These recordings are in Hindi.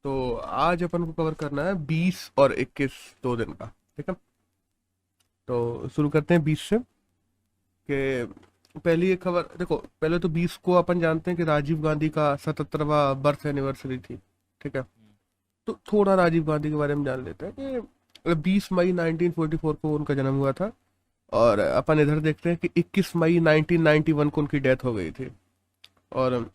तो आज अपन को कवर करना है 20 और 21, 2 दिन का। ठीक है, तो शुरू करते हैं 20 से। कि पहली एक खबर देखो, पहले तो 20 को अपन जानते हैं कि राजीव गांधी का 77वां बर्थ एनिवर्सरी थी। ठीक है, तो थोड़ा राजीव गांधी के बारे में जान लेते हैं कि 20 मई 1944 को उनका जन्म हुआ था। और अपन इधर देखते हैं कि 21 मई 1991 को उनकी डेथ हो गई थी। और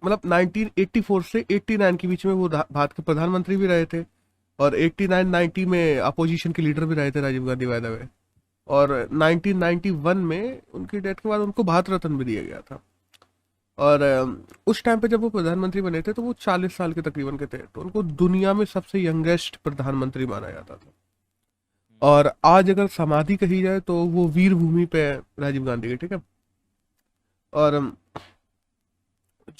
मतलब 1984 से 89 के बीच में वो भारत के प्रधानमंत्री भी रहे थे। और 89-90 में अपोजिशन के लीडर भी रहे थे Rajiv Gandhi, by the way. और 1991 में उनकी डेथ के बाद उनको भारत रत्न भी दिया गया था। और उस टाइम पे जब वो प्रधानमंत्री बने थे तो वो 40 साल के तकरीबन के थे, तो उनको दुनिया में सबसे यंगेस्ट प्रधानमंत्री माना जाता था। और आज अगर समाधि कही जाए तो वो वीर भूमि पे है राजीव गांधी की। ठीक है, और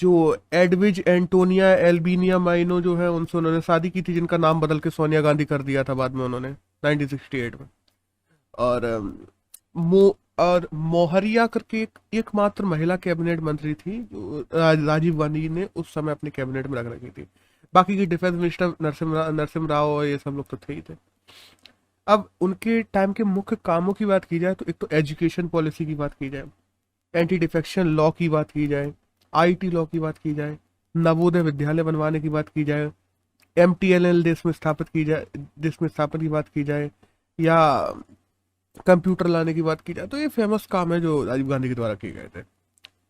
जो एडविज एंटोनिया एल्बिनिया माइनो जो है उनसे उन्होंने शादी की थी, जिनका नाम बदल के सोनिया गांधी कर दिया था बाद में उन्होंने 1968 में। और मो और मोहरिया करके एकमात्र महिला कैबिनेट मंत्री थी जो राजीव गांधी ने उस समय अपने कैबिनेट में रख रखी थी। बाकी की डिफेंस मिनिस्टर नरसिम्हा राव और ये सब लोग तो थे ही थे। अब उनके टाइम के मुख्य कामों की बात की जाए तो एक तो एजुकेशन पॉलिसी की बात की जाए, एंटी डिफेक्शन लॉ की बात की जाए, आईटी लॉ की बात की जाए, नवोदय विद्यालय बनवाने की बात की जाए, एमटीएनएल देश में स्थापन की बात की जाए, या कंप्यूटर लाने की बात की जाए, तो ये फेमस काम है जो राजीव गांधी के द्वारा किए गए थे।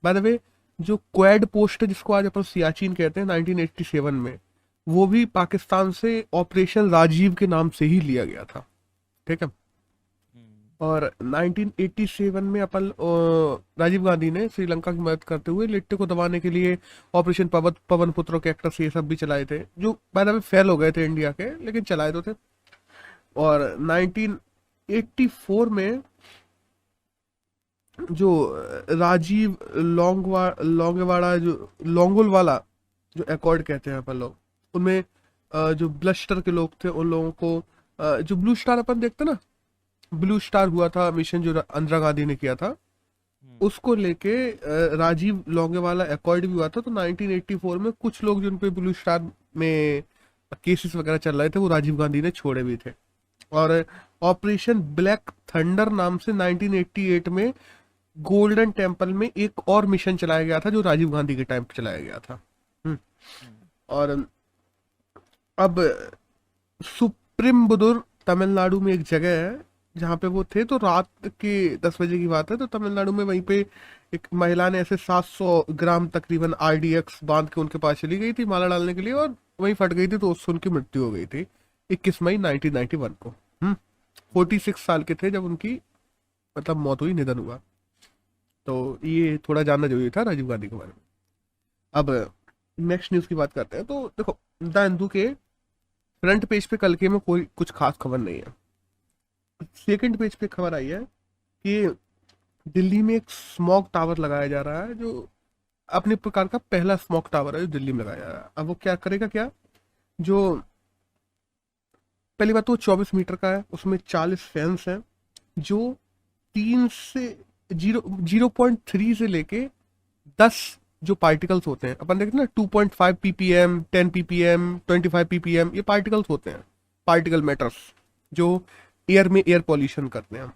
बाय द वे, जो क्वेड पोस्ट जिसको आज अपन सियाचिन कहते हैं 1987 में, वो भी पाकिस्तान से ऑपरेशन राजीव के नाम से ही लिया गया था। ठीक है, और 1987 में अपन राजीव गांधी ने श्रीलंका की मदद करते हुए लिट्टे को दबाने के लिए ऑपरेशन पवन पुत्रों के एक्टर्स ये सब भी चलाए थे, जो बाय द वे फेल हो गए थे इंडिया के, लेकिन चलाए तो थे। और 1984 में जो राजीव लोंगेवाड़ा जो लोंगोलवाला जो अकॉर्ड कहते हैं अपन लोग, उनमें जो ब्लस्टर के लोग थे उन लोगों को जो ब्लू स्टार अपन देखते ना, ब्लू स्टार हुआ था मिशन जो इंदिरा गांधी ने किया था, उसको लेके राजीव लोंगेवाला अकॉर्ड भी हुआ था। तो 1984 में कुछ लोग जिन पे ब्लू स्टार में केसेस वगैरह चल रहे थे वो राजीव गांधी ने छोड़े भी थे। और ऑपरेशन ब्लैक थंडर नाम से 1988 में गोल्डन टेम्पल में एक और मिशन चलाया गया था जो राजीव गांधी के टाइम पे चलाया गया था। और अब सुप्रीमबुदुर तमिलनाडु में एक जगह है जहाँ पे वो थे, तो रात के 10 बजे की बात है, तो तमिलनाडु में वहीं पे एक महिला ने ऐसे 700 ग्राम तकरीबन आरडीएक्स बांध के उनके पास चली गई थी माला डालने के लिए, और वहीं फट गई थी, तो उससे उनकी मृत्यु हो गई थी 21 मई 1991 को। 46 साल के थे जब उनकी मतलब मौत हुई, निधन हुआ। तो ये थोड़ा जानना जरूरी था राजीव गांधी के बारे में। अब नेक्स्ट न्यूज की बात करते हैं। तो देखो, द हिंदू के फ्रंट पेज पे कल के में कोई कुछ खास खबर नहीं है। सेकंड पेज पे खबर आई है कि दिल्ली में एक स्मॉग टावर लगाया जा रहा है, जो अपने प्रकार का पहला स्मॉग टावर है जो दिल्ली में लगाया जा रहा है। अब वो क्या करेगा, क्या जो पहली बात तो 24 मीटर का है, उसमें 40 फैंस हैं जो 3 से 0.3 से लेके 10 जो पार्टिकल्स होते हैं, अपन देखते हैं ना 2.5 ppm, 10 ppm, 25 ppm, ये पार्टिकल्स होते हैं, पार्टिकल मैटर्स जो एयर में एयर पॉल्यूशन करते हैं।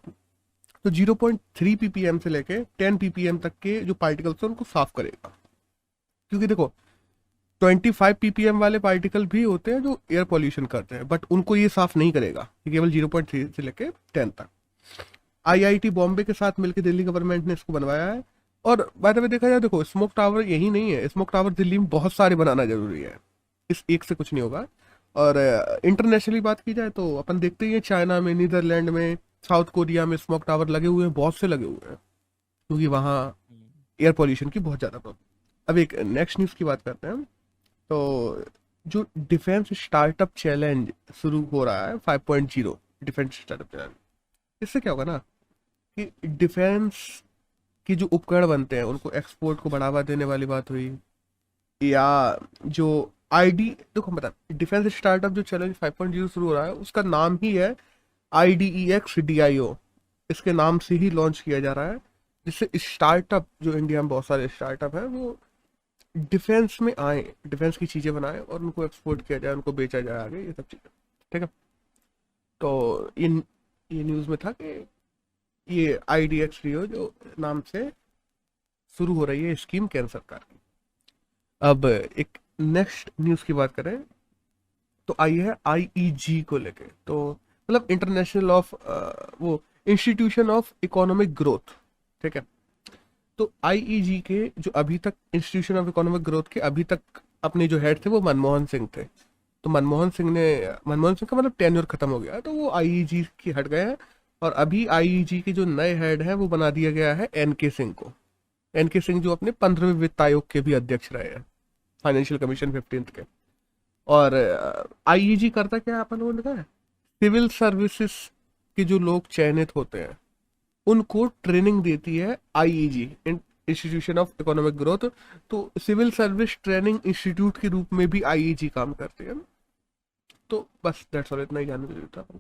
तो 0.3 ppm से लेके 10 ppm तक के जो पार्टिकल्स हैं उनको साफ करेगा। क्योंकि देखो 25 ppm वाले पार्टिकल भी होते हैं जो एयर पॉल्यूशन करते हैं, बट उनको ये साफ नहीं करेगा, ये केवल 0.3 से लेके 10 तक। आईआईटी बॉम्बे के साथ मिलकर दिल्ली गवर्नमेंट ने इसको बनवाया है। और बाय द वे देखा जाए, देखो स्मोक टावर यही नहीं है, स्मोक टावर दिल्ली में बहुत सारे बनाना जरूरी है, इस एक से कुछ नहीं होगा। और इंटरनेशनली बात की जाए तो अपन देखते ही हैं, चाइना में, नीदरलैंड में, साउथ कोरिया में स्मोक टावर लगे हुए हैं, बहुत से लगे हुए हैं, क्योंकि वहाँ एयर पॉल्यूशन की बहुत ज़्यादा प्रॉब्लम। अब एक नेक्स्ट न्यूज़ की बात करते हैं। तो जो डिफेंस स्टार्टअप चैलेंज शुरू हो रहा है 5.0 डिफेंस स्टार्टअप चैलेंज, इससे क्या होगा ना कि डिफेंस की जो उपकरण बनते हैं उनको एक्सपोर्ट को बढ़ावा देने वाली बात हुई, या जो आईडी, देखो बता, डिफेंस स्टार्टअप जो चैलेंज 5.0 शुरू हो रहा है उसका नाम ही है IDEX-DIO, इसके नाम से ही लॉन्च किया जा रहा है, जिससे स्टार्टअप जो इंडिया में बहुत सारे स्टार्टअप हैं वो डिफेंस में आए, डिफेंस की चीज़ें बनाए और उनको एक्सपोर्ट किया जाए, उनको बेचा जाए आगे, ये सब चीज़ें। ठीक है। तो ये न्यूज़ में था कि ये IDX रियो जो नाम से शुरू हो रही है स्कीम केंद्र सरकार की। अब एक नेक्स्ट न्यूज़ की बात करें तो आई है IEG को लेके। तो मतलब इंटरनेशनल ऑफ वो इंस्टीट्यूशन ऑफ इकोनॉमिक ग्रोथ। ठीक है। तो IEG के जो अभी तक इंस्टीट्यूशन ऑफ इकोनॉमिक ग्रोथ के अभी तक अपने जो हेड थे वो मनमोहन सिंह थे। तो मनमोहन सिंह का मतलब टेन्योर खत्म हो गया, तो वो IEG की हट गए हैं। और अभी IEG के जो नए हेड हैं वो बना दिया गया है NK सिंह को। NK सिंह जो अपने 15वें वित्त आयोग के भी अध्यक्ष रहे हैं, फाइनेंशियल कमीशन 15th के। और IEG करता क्या है, अपन लोगों ने देखा है, सिविल सर्विसेज के जो लोग चयनित होते हैं उनको ट्रेनिंग देती है IEG, institution of economic growth. तो सिविल सर्विस ट्रेनिंग इंस्टीट्यूट के रूप में भी IEG काम करते हैं। तो बस दैट्स ऑल, इतना ही जानने की जरूरत था।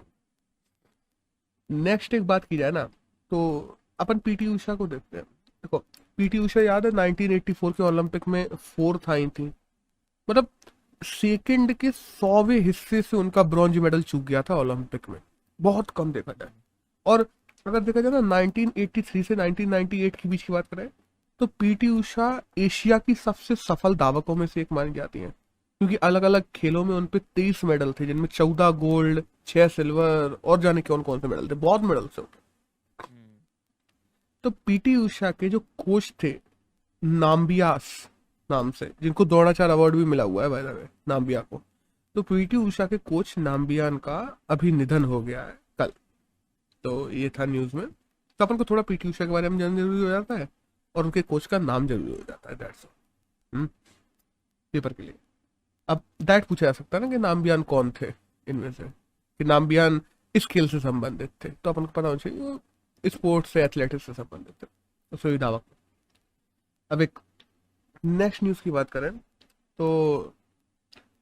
नेक्स्ट एक बात की जाए ना, तो अपन PT उषा को देखते हैं। देखो PT उषा याद है 1984 के ओलंपिक में 4th आई थी। मतलब सेकंड के 100वें हिस्से से उनका ब्रॉन्ज मेडल चूक गया था ओलंपिक में, बहुत कम देखा जाए। और अगर देखा जाए ना 1983 से 1998 के बीच की बात करें तो PT उषा एशिया की सबसे सफल धावकों में से एक मानी जाती हैं, क्योंकि अलग अलग खेलों में उन पे 23 मेडल थे, जिनमें 14 गोल्ड, 6 सिल्वर और जाने कौन कौन से मेडल थे, बहुत मेडल थे उनके। तो PT उषा के जो कोच थे नाम्बियास नाम से, जिनको द्रोणाचार्य अवार्ड भी मिला हुआ है बाय द वे नाम्बिया को। तो PT उषा के कोच नाम्बियान का अभी निधन हो गया है कल। तो ये था न्यूज में। तो अपन को थोड़ा PT उषा के बारे में जानना जरूरी हो जाता है और उनके कोच का नाम जरूरी हो जाता है, दैट्स ऑल, पेपर के लिए। अब दैट पूछा जा सकता है ना कि नाम्बियान कौन थे इनमें से, कि नाम्बियान इस खेल से संबंधित थे, तो अपन को पता होना चाहिए वो स्पोर्ट्स से, एथलेटिक्स से संबंधित थे, तो सही दावा। अब एक नेक्स्ट न्यूज की बात करें तो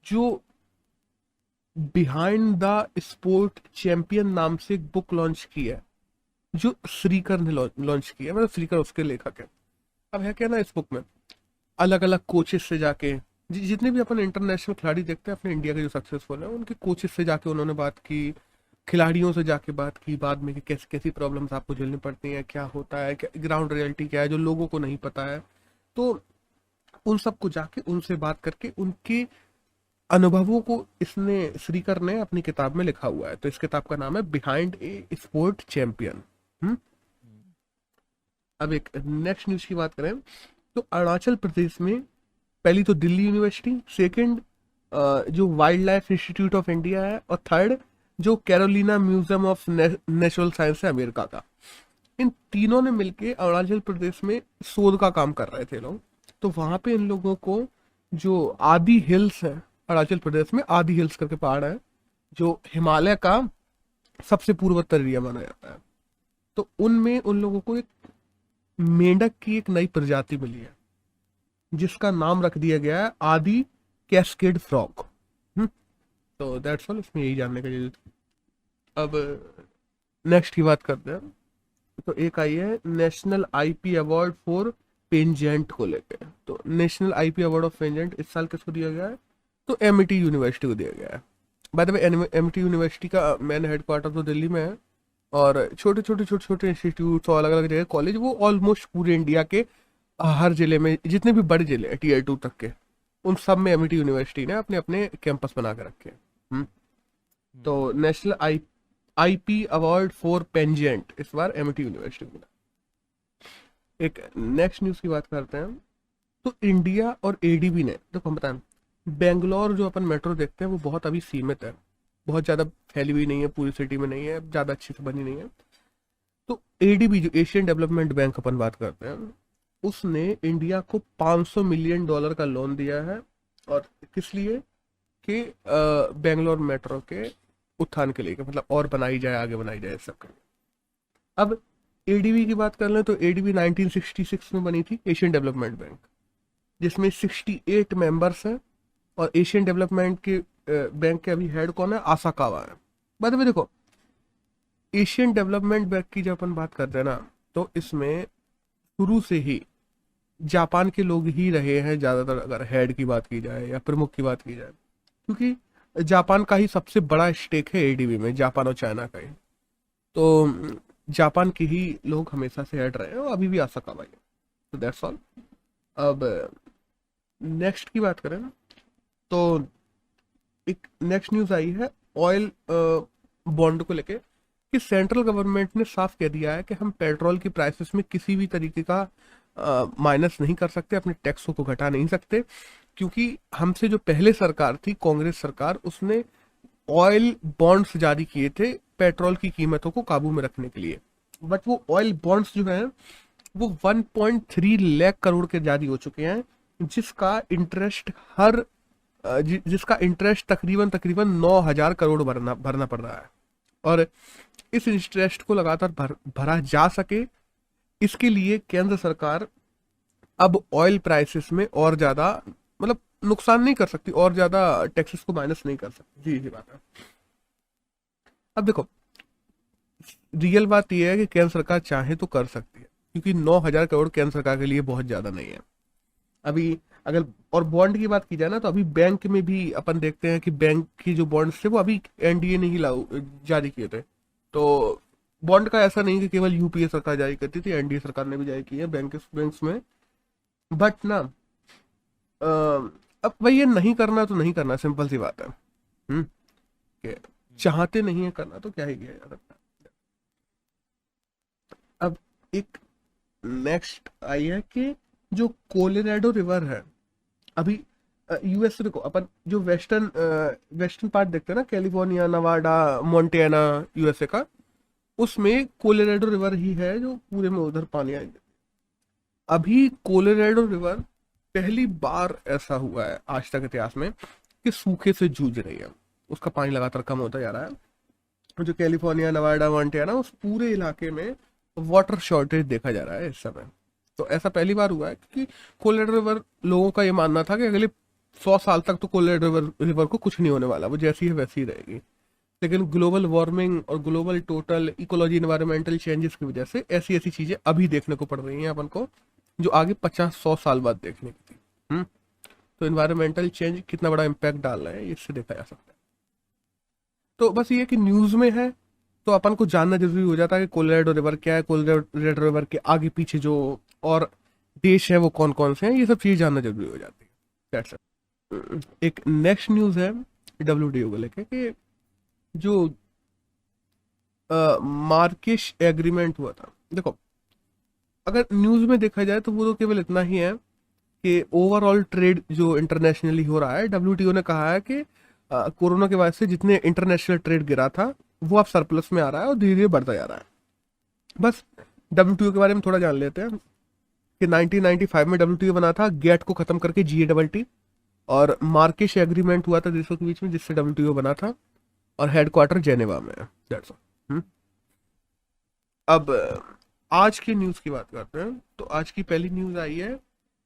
जो बिहाइंड द स्पोर्ट चैंपियन नाम से एक बुक लॉन्च की है, जो श्रीकर ने लॉन्च की है, मतलब श्रीकर उसके लेखक है। अब है क्या ना, इस बुक में अलग अलग कोचेस से जाके जितने भी अपन इंटरनेशनल खिलाड़ी देखते हैं अपने इंडिया के जो सक्सेसफुल हैं, उनके कोचेस से जाके उन्होंने बात की, खिलाड़ियों से जाके बात की बाद में कि कैसी कैसी प्रॉब्लम्स आपको झेलनी पड़ती हैं, क्या होता है, क्या ग्राउंड रियलिटी क्या है जो लोगों को नहीं पता है। तो उन सबको जाके उनसे बात करके उनके अनुभवों को इसने श्रीकर ने अपनी किताब में लिखा हुआ है। तो इस किताब का नाम है बिहाइंड ए स्पोर्ट चैंपियन। अब एक नेक्स्ट न्यूज की बात करें तो अरुणाचल प्रदेश में पहली तो दिल्ली यूनिवर्सिटी, सेकंड जो wild life institute of India है, और थर्ड जो Carolina museum of natural science है अमेरिका का। इन तीनों ने मिलके अरुणाचल प्रदेश में शोध का काम कर रहे थे लोग। तो वहां पे इन लोगों को जो आदि हिल्स है, अरुणाचल प्रदेश में आदि हिल्स करके पहाड़ है जो हिमालय का सबसे पूर्वोत्तर एरिया माना जाता है, तो उनमें उन लोगों को एक मेंढक की एक नई प्रजाति मिली है जिसका नाम रख दिया गया है आदि कैस्केड फ्रॉग। तो दैट्स ऑल, इसमें यही जानने का जरूरत है। अब नेक्स्ट की बात करते हैं। तो एक आई है नेशनल IP अवार्ड फॉर पेंजेंट को लेके। तो नेशनल IP अवार्ड ऑफ पेंजेंट इस साल किसको दिया गया है, तो MIT यूनिवर्सिटी को दिया गया है। Bye the way MIT university का मेन हेडक्वार्टर तो दिल्ली में है, और छोटे छोटे इंस्टीट्यूट और अलग अलग जगह कॉलेज वो ऑलमोस्ट पूरे इंडिया के हर जिले में, जितने भी बड़े जिले हैं Tier 2 तक के, उन सब में MIT यूनिवर्सिटी ने अपने अपने कैंपस बना के रखे हैं। तो नेशनल IP अवार्ड फॉर पेंजेंट इस बार MIT यूनिवर्सिटी को मिला। एक नेक्स्ट न्यूज की बात करते हैं। तो इंडिया और ADB ने, देखो हम बताएं, बेंगलोर जो अपन मेट्रो देखते हैं वो बहुत अभी सीमित है, बहुत ज्यादा फैली हुई नहीं है, पूरी सिटी में नहीं है, ज्यादा अच्छी से बनी नहीं है। तो ADB जो एशियन डेवलपमेंट बैंक अपन बात करते हैं, उसने इंडिया को $500 मिलियन का लोन दिया है। और किस लिए, कि बेंगलोर मेट्रो के उत्थान के लिए, कि मतलब और बनाई जाए, आगे बनाई जाए सब के लिए। अब ADB की बात कर लें तो ADB 1966 में बनी थी, एशियन डेवलपमेंट बैंक, जिसमें 68 मेंबर्स हैं। और एशियन डेवलपमेंट के बैंक के अभी हेड कौन है, आसाकावा है। बाद में देखो एशियन डेवलपमेंट बैंक की जब अपन बात करते हैं ना, तो इसमें शुरू से ही जापान के लोग ही रहे हैं ज़्यादातर, अगर हेड की बात की जाए या प्रमुख की बात की जाए, क्योंकि जापान का ही सबसे बड़ा स्टेक है एडीबी में, जापान और चाइना का ही। तो जापान के ही लोग हमेशा से हेड रहे हैं और अभी भी आशा का भाई है। तो दैट्स ऑल। अब नेक्स्ट की बात करें ना, तो एक नेक्स्ट न्यूज़ आई है ऑयल बॉन्ड को लेके, कि सेंट्रल गवर्नमेंट ने साफ कह दिया है कि हम पेट्रोल की प्राइसेस में किसी भी तरीके का माइनस नहीं कर सकते, अपने टैक्सों को घटा नहीं सकते, क्योंकि हमसे जो पहले सरकार थी, कांग्रेस सरकार, उसने ऑयल बॉन्ड्स जारी किए थे पेट्रोल की कीमतों को काबू में रखने के लिए। बट वो ऑयल बॉन्ड्स जो हैं वो 1.3 लाख करोड़ के जारी हो चुके हैं, जिसका इंटरेस्ट जिसका इंटरेस्ट तकरीबन तकरीबन 9,000 करोड़ भरना पड़ रहा है। और इस इंटरेस्ट को लगातार भरा जा सके, इसके लिए केंद्र सरकार अब ऑयल प्राइसेस में और ज्यादा, मतलब नुकसान नहीं कर सकती, और ज्यादा टैक्सेस को माइनस नहीं कर सकती। जी बात है। अब देखो, रियल बात यह है कि केंद्र सरकार चाहे तो कर सकती है, क्योंकि 9,000 करोड़ केंद्र सरकार के लिए बहुत ज्यादा नहीं है अभी। अगर और बॉन्ड की बात की जाए ना, तो अभी बैंक में भी अपन देखते हैं कि बैंक की जो बॉन्ड्स थे वो अभी एनडीए ने ही जारी किए थे। तो बॉन्ड का ऐसा नहीं कि केवल यूपीए सरकार जारी करती थी, एनडीए सरकार ने भी जारी की है बैंक्स में। बट ना, अब भाई ये नहीं करना तो नहीं करना, सिंपल सी बात है। कि चाहते नहीं है करना तो क्या ही किया जा सकता है। अब एक नेक्स्ट आई है कि जो कोलोराडो रिवर है, अभी यूएस से, देखो अपन जो वेस्टर्न पार्ट देखते हैं ना, कैलिफोर्निया, नवाडा, मोंटेना, यूएसए का, उसमें कोलोराडो रिवर ही है जो पूरे में उधर पानी आएंगे। अभी कोलोराडो रिवर पहली बार ऐसा हुआ है आज तक इतिहास में कि सूखे से जूझ रही है, उसका पानी लगातार कम होता जा रहा है। जो कैलिफोर्निया, नवाडा, मोंटेना, उस पूरे इलाके में वाटर शॉर्टेज देखा जा रहा है इस समय। तो ऐसा पहली बार हुआ है, क्योंकि कोलोराडो रिवर, लोगों का ये मानना था कि अगले 100 साल तक तो कोलोराडो रिवर को कुछ नहीं होने वाला, वो जैसी है वैसी ही रहेगी। लेकिन ग्लोबल वार्मिंग और global total ecology environmental changes की वजह से ऐसी ऐसी चीजें अभी देखने को पड़ रही हैं अपन को, जो आगे 50-100 साल बाद देखने की थी। तो एनवायरमेंटल चेंज कितना बड़ा इम्पैक्ट डाल रहा है, इससे देखा जा सकता है। तो बस ये कि न्यूज में है तो अपन को जानना जरूरी हो जाता है कि कोलोराडो रिवर क्या है, कोलोराडो रिवर के आगे पीछे जो और देश है वो कौन कौन से हैं, ये सब चीजें जानना जरूरी हो जाती है। That's it. एक नेक्स्ट न्यूज है डब्ल्यूटीओ को लेके, कि जो मार्केश एग्रीमेंट हुआ था। देखो, अगर न्यूज में देखा जाए तो वो तो केवल इतना ही है कि ओवरऑल ट्रेड जो इंटरनेशनली हो रहा है, डब्ल्यूटीओ ने कहा है कि कोरोना के वजह से जितने इंटरनेशनल ट्रेड गिरा था वो अब सरप्लस में आ रहा है और धीरे धीरे बढ़ता जा रहा है। बस डब्ल्यूटीओ के बारे में थोड़ा जान लेते हैं कि 1995 में डब्ल्यूटीओ बना था, गेट को खत्म करके GATT, और मार्केश एग्रीमेंट हुआ था देशों के बीच में, जिससे डब्ल्यूटीओ बना था, और हेडक्वार्टर जेनेवा में है। That's all. अब आज की न्यूज की बात करते हैं। तो आज की पहली न्यूज आई है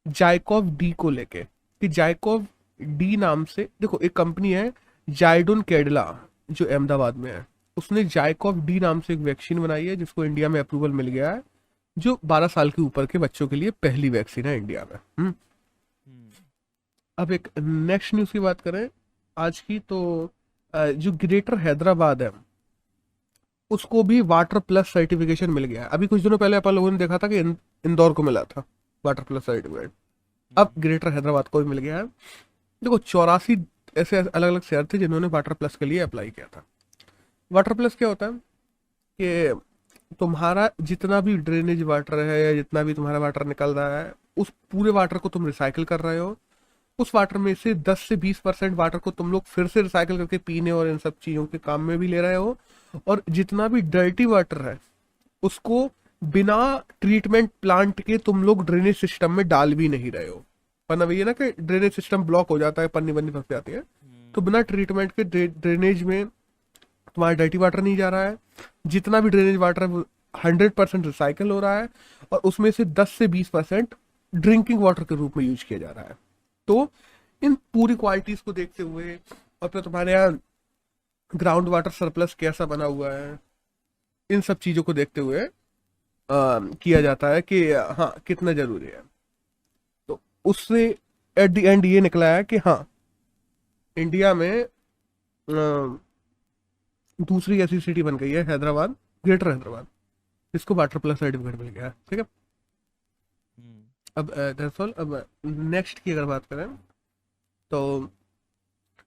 जाइकोव डी को लेके, कि जाइकोव डी नाम से, देखो एक कंपनी है जाइडोन कैडिला जो अहमदाबाद में है, उसने जाइकोव डी नाम से एक वैक्सीन बनाई है, जिसको इंडिया में अप्रूवल मिल गया है, जो 12 साल के ऊपर के बच्चों के लिए पहली वैक्सीन है इंडिया में। अब एक नेक्स्ट न्यूज की बात करें आज की, तो जो ग्रेटर हैदराबाद है उसको भी वाटर प्लस सर्टिफिकेशन मिल गया है। अभी कुछ दिनों पहले अपन लोगों ने देखा था कि इंदौर को मिला था वाटर प्लस सर्टिफिकेट, अब ग्रेटर हैदराबाद को भी मिल गया है। देखो 84 ऐसे अलग अलग शहर थे जिन्होंने वाटर प्लस के लिए अप्लाई किया था। वाटर प्लस क्या होता है कि तुम्हारा जितना भी ड्रेनेज वाटर है या जितना भी तुम्हारा वाटर निकल रहा है, उस पूरे वाटर को तुम रिसाइकिल कर रहे हो। उस वाटर में से 10 से 20% वाटर को तुम लोग फिर से रिसाइकिल करके पीने और इन सब चीजों के काम में भी ले रहे हो, और जितना भी डर्टी वाटर है उसको बिना ट्रीटमेंट प्लांट के तुम लोग ड्रेनेज सिस्टम में डाल भी नहीं रहे हो। वरना वही है ना कि ड्रेनेज सिस्टम ब्लॉक हो जाता है, पन्नी बन्नी फंस जाती है। तो बिना ट्रीटमेंट के ड्रेनेज में तुम्हारा डर्टी वाटर नहीं जा रहा है, जितना भी ड्रेनेज वाटर है वो 100% रिसाइकिल हो रहा है, और उसमें से 10 से 20% ड्रिंकिंग वाटर के रूप में यूज किया जा रहा है। तो इन पूरी क्वालिटीज को देखते हुए, और फिर तुम्हारे यहाँ ग्राउंड वाटर सरप्लस कैसा बना हुआ है, इन सब चीजों को देखते हुए किया जाता है कि हाँ कितना जरूरी है। उससे एट द एंड ये निकला है कि हाँ, इंडिया में दूसरी ऐसी सिटी बन गई है हैदराबाद, ग्रेटर हैदराबाद, जिसको वाटर प्लस सर्टिफिकेट मिल गया है। ठीक है, अब दैट्स ऑल। अब नेक्स्ट की अगर बात करें तो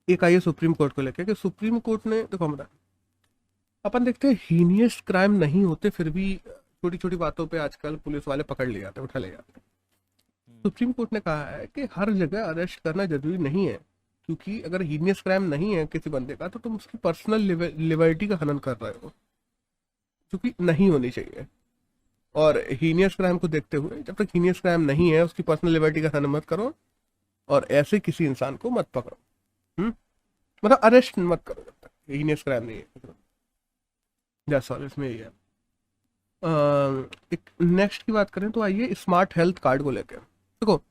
एक आई है सुप्रीम कोर्ट को लेकर कि सुप्रीम कोर्ट ने, देखो हम अपन देखते हैं हीनियस क्राइम नहीं होते फिर भी छोटी छोटी बातों पे आजकल पुलिस वाले पकड़ ले जाते हैं, उठा ले जाते हैं। सुप्रीम कोर्ट ने कहा है कि हर जगह अरेस्ट करना जरूरी नहीं है, क्योंकि अगर हीनियस क्राइम नहीं है किसी बंदे का तो तुम उसकी पर्सनल लिबर्टी का हनन कर रहे हो, जो कि नहीं होनी चाहिए। और हीनियस क्राइम को देखते हुए जब तक हीनियस क्राइम नहीं है उसकी पर्सनल लिबर्टी का हनन मत करो, और ऐसे किसी इंसान को मत पकड़ो। मतलब अरेस्ट मत करो जब तक हीनियस क्राइम नहीं है। दैट्स ऑल, इसमें यही है। एक नेक्स्ट की बात करें तो आइए स्मार्ट हेल्थ कार्ड को लेकर। देखो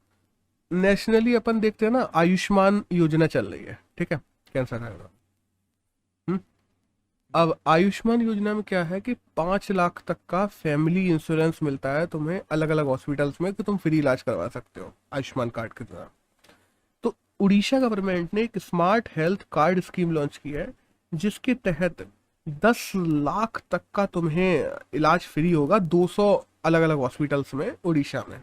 नेशनली अपन देखते हैं ना, आयुष्मान योजना चल रही है, ठीक है, कैंसर है। अब आयुष्मान योजना में क्या है कि 5 लाख तक का फैमिली इंश्योरेंस मिलता है तुम्हें अलग अलग हॉस्पिटल्स में, कि तुम फ्री इलाज करवा सकते हो आयुष्मान कार्ड के द्वारा। तो उड़ीसा गवर्नमेंट ने एक smart health card scheme launch की है, जिसके तहत 10 लाख तक का तुम्हें इलाज फ्री होगा 200 अलग अलग हॉस्पिटल्स में उड़ीसा में।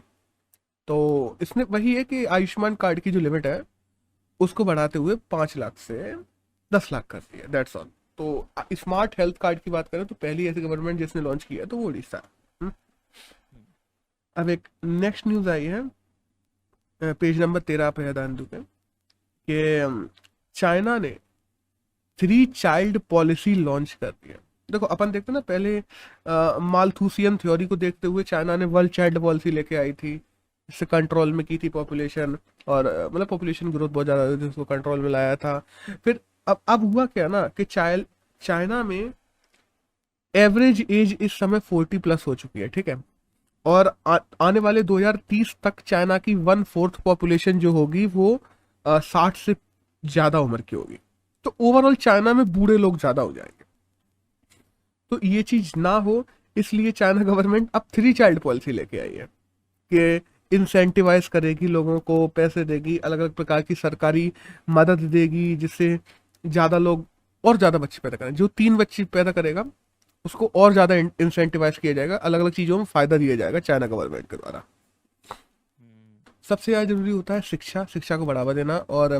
तो इसने वही है कि आयुष्मान कार्ड की जो लिमिट है उसको बढ़ाते हुए 5 लाख से 10 लाख कर दी है। That's all. तो स्मार्ट हेल्थ कार्ड की बात करें तो पहली ऐसी गवर्नमेंट जिसने लॉन्च किया है तो वो उड़ीसा। अब एक नेक्स्ट न्यूज आई है, पेज नंबर 13 पे है दान दुके, कि चाइना ने 3 चाइल्ड पॉलिसी लॉन्च कर दी है। देखो अपन देखते ना पहले मालथूसियन थ्योरी को देखते हुए चाइना ने वर्ल्ड चाइल्ड पॉलिसी लेके आई थी, इससे कंट्रोल में की थी पॉपुलेशन, और मतलब पॉपुलेशन ग्रोथ बहुत ज़्यादा हुई थी, उसको कंट्रोल में लाया था। फिर अब हुआ क्या ना कि चाइना में एवरेज एज इस समय 40+ हो चुकी है, ठीक है, और आने वाले 2030 तक चाइना की 1/4 पॉपुलेशन जो होगी वो 60 से ज़्यादा उम्र की होगी। तो ओवरऑल चाइना में बूढ़े लोग ज़्यादा हो जाएंगे। तो ये चीज़ ना हो इसलिए चाइना गवर्नमेंट अब 3 चाइल्ड पॉलिसी लेके आई है, कि इंसेंटिवाइज करेगी, लोगों को पैसे देगी, अलग अलग प्रकार की सरकारी मदद देगी, जिससे ज़्यादा लोग और ज़्यादा बच्चे पैदा करें। जो 3 बच्चे पैदा करेगा उसको और ज़्यादा इंसेंटिवाइज किया जाएगा, अलग अलग चीज़ों में फ़ायदा दिया जाएगा चाइना गवर्नमेंट के द्वारा। सबसे ज़्यादा जरूरी होता है शिक्षा को बढ़ावा देना, और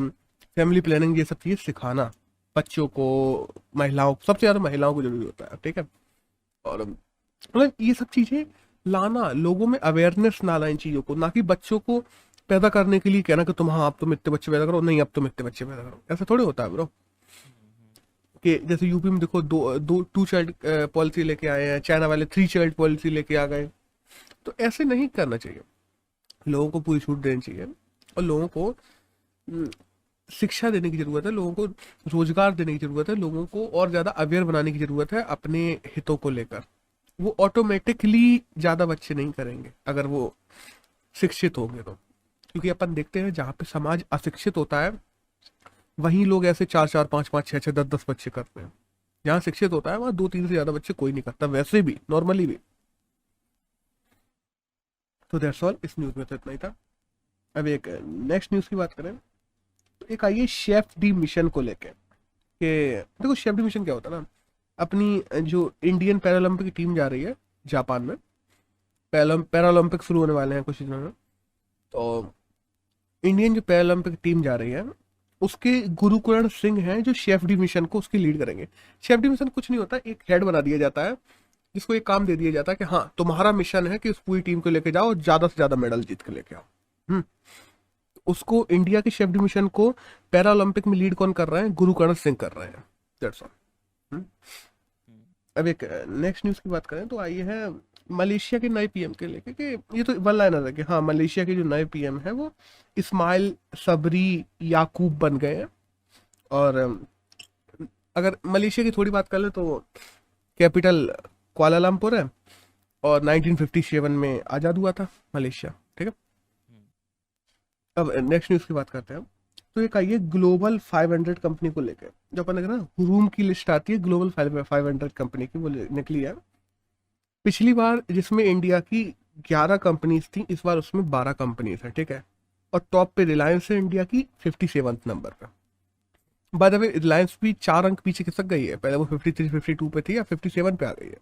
फैमिली प्लानिंग, ये सब चीज़ें सिखाना बच्चों को, महिलाओं, सबसे ज़्यादा महिलाओं को जरूरी होता है, ठीक है। और मतलब ये सब चीज़ें लाना, लोगों में अवेयरनेस डालना इन चीज़ों को, ना कि बच्चों को पैदा करने के लिए कहना कि तुम, हाँ अब तुम इतने बच्चे पैदा करो, नहीं अब तुम इतने बच्चे पैदा करो, ऐसा थोड़ी होता है ब्रो। कि जैसे यूपी में देखो 2 चाइल्ड पॉलिसी लेके आए हैं, चाइना वाले 3 चाइल्ड पॉलिसी लेके आ गए। तो ऐसे नहीं करना चाहिए, लोगों को पूरी छूट देनी चाहिए, और लोगों को शिक्षा देने की जरूरत है, लोगों को रोजगार देने की जरूरत है, लोगों को और ज्यादा अवेयर बनाने की जरूरत है अपने हितों को लेकर। वो ऑटोमेटिकली ज्यादा बच्चे नहीं करेंगे अगर वो शिक्षित होंगे तो, क्योंकि अपन देखते हैं जहाँ पे समाज अशिक्षित होता है वहीं लोग ऐसे 4-4, 5-5, 6-6, 10-10 बच्चे करते हैं। जहाँ शिक्षित होता है वहाँ 2-3 से ज्यादा बच्चे कोई नहीं करता, वैसे भी नॉर्मली भी। तो दैट्स ऑल, इस न्यूज में तो इतना ही था। अब एक नेक्स्ट न्यूज की बात करें तो एक आई है शेफ डी मिशन को लेके, कि देखो शेफ डी मिशन क्या होता है ना, अपनी जो इंडियन पैरालंपिक टीम जा रही है जापान में, पैरालंपिक शुरू होने वाले हैं कुछ दिनों में, तो इंडियन जो पैरालंपिक टीम जा रही है उसके गुरुकरण सिंह हैं जो शेफ डी मिशन को उसकी लीड करेंगे। शेफ डी मिशन कुछ नहीं होता, एक हेड बना दिया जाता है जिसको एक काम दे दिया जाता है कि हाँ तुम्हारा मिशन है कि उस पूरी टीम को लेके जाओ और ज्यादा से ज्यादा मेडल जीत के लेके आओ। उसको इंडिया के शेफ डी मिशन को पैरालंपिक में लीड कौन कर रहे हैं? गुरुकरण सिंह कर रहे हैं। That's all. अब एक नेक्स्ट न्यूज की बात करें तो आई है मलेशिया के नए पीएम के लेके, कि ये तो वन लाइनर है कि हाँ मलेशिया के जो नए पीएम है वो इस्माइल सबरी याकूब बन गए हैं। और अगर मलेशिया की थोड़ी बात कर ले तो कैपिटल कुआलालंपुर है, और 1957 में आज़ाद हुआ था मलेशिया, ठीक है। अब नेक्स्ट न्यूज़ की बात करते हैं। तो एक आई है ग्लोबल 500 कंपनी को लेकर, जो अपन ना रूम की लिस्ट आती है ग्लोबल 500 कंपनी की, वो निकली है। पिछली बार जिसमें इंडिया की 11 कंपनीज थी, इस बार उसमें 12 कंपनीज है, ठीक है। और टॉप पे रिलायंस है इंडिया की 57th नंबर पे। बाय द वे रिलायंस भी 4 अंक पीछे खिसक गई है, पहले वो 53 52 पे थी, या 57 पे आ गई है।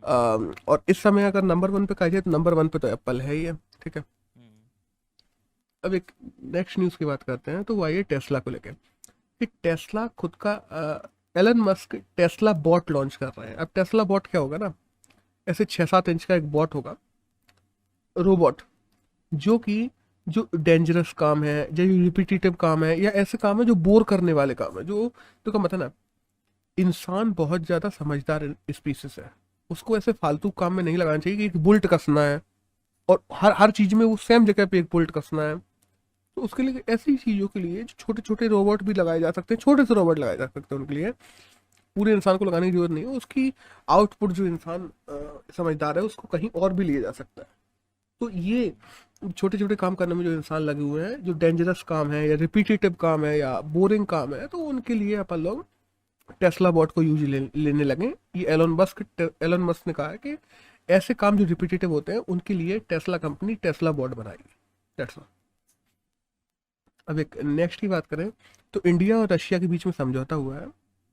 और इस समय अगर नंबर 1 पे कहा जाए तो नंबर 1 पे तो एप्पल है ही है, ठीक है। अब एक नेक्स्ट न्यूज़ की बात करते हैं, तो वो आई है टेस्ला को लेके कि टेस्ला खुद का Elon Musk Tesla bot launch कर रहे हैं। अब टेस्ला बॉट क्या होगा ना, ऐसे 6-7 इंच का एक बॉट होगा, रोबोट, जो कि जो डेंजरस काम है, जो रिपीटेटिव काम है, या ऐसे काम है जो बोर करने वाले काम है, जो तो का मतलब ना, इंसान बहुत ज़्यादा समझदार स्पीसीज है, उसको ऐसे फालतू काम में नहीं लगाना चाहिए कि एक बुल्ट कसना है और हर हर चीज़ में वो सेम जगह पे एक बुल्ट कसना है। तो उसके लिए ऐसी चीज़ों के लिए जो छोटे छोटे रोबोट भी लगाए जा सकते हैं, छोटे से रोबोट लगाए जा सकते हैं उनके लिए, पूरे इंसान को लगाने की जरूरत नहीं है। उसकी आउटपुट जो इंसान समझदार है उसको कहीं और भी लिया जा सकता है। तो ये छोटे छोटे काम करने में जो इंसान लगे हुए हैं, जो डेंजरस काम है या रिपीटेटिव काम है या बोरिंग काम है, तो उनके लिए अपन लोग टेस्ला बॉट को लेने लगे। ये एलन मस्क ने कहा है कि ऐसे काम जो रिपीटेटिव होते हैं उनके लिए टेस्ला कंपनी टेस्ला बॉट बनाएगी। टेस्ला। अब एक नेक्स्ट की बात करें तो इंडिया और रशिया के बीच में समझौता हुआ है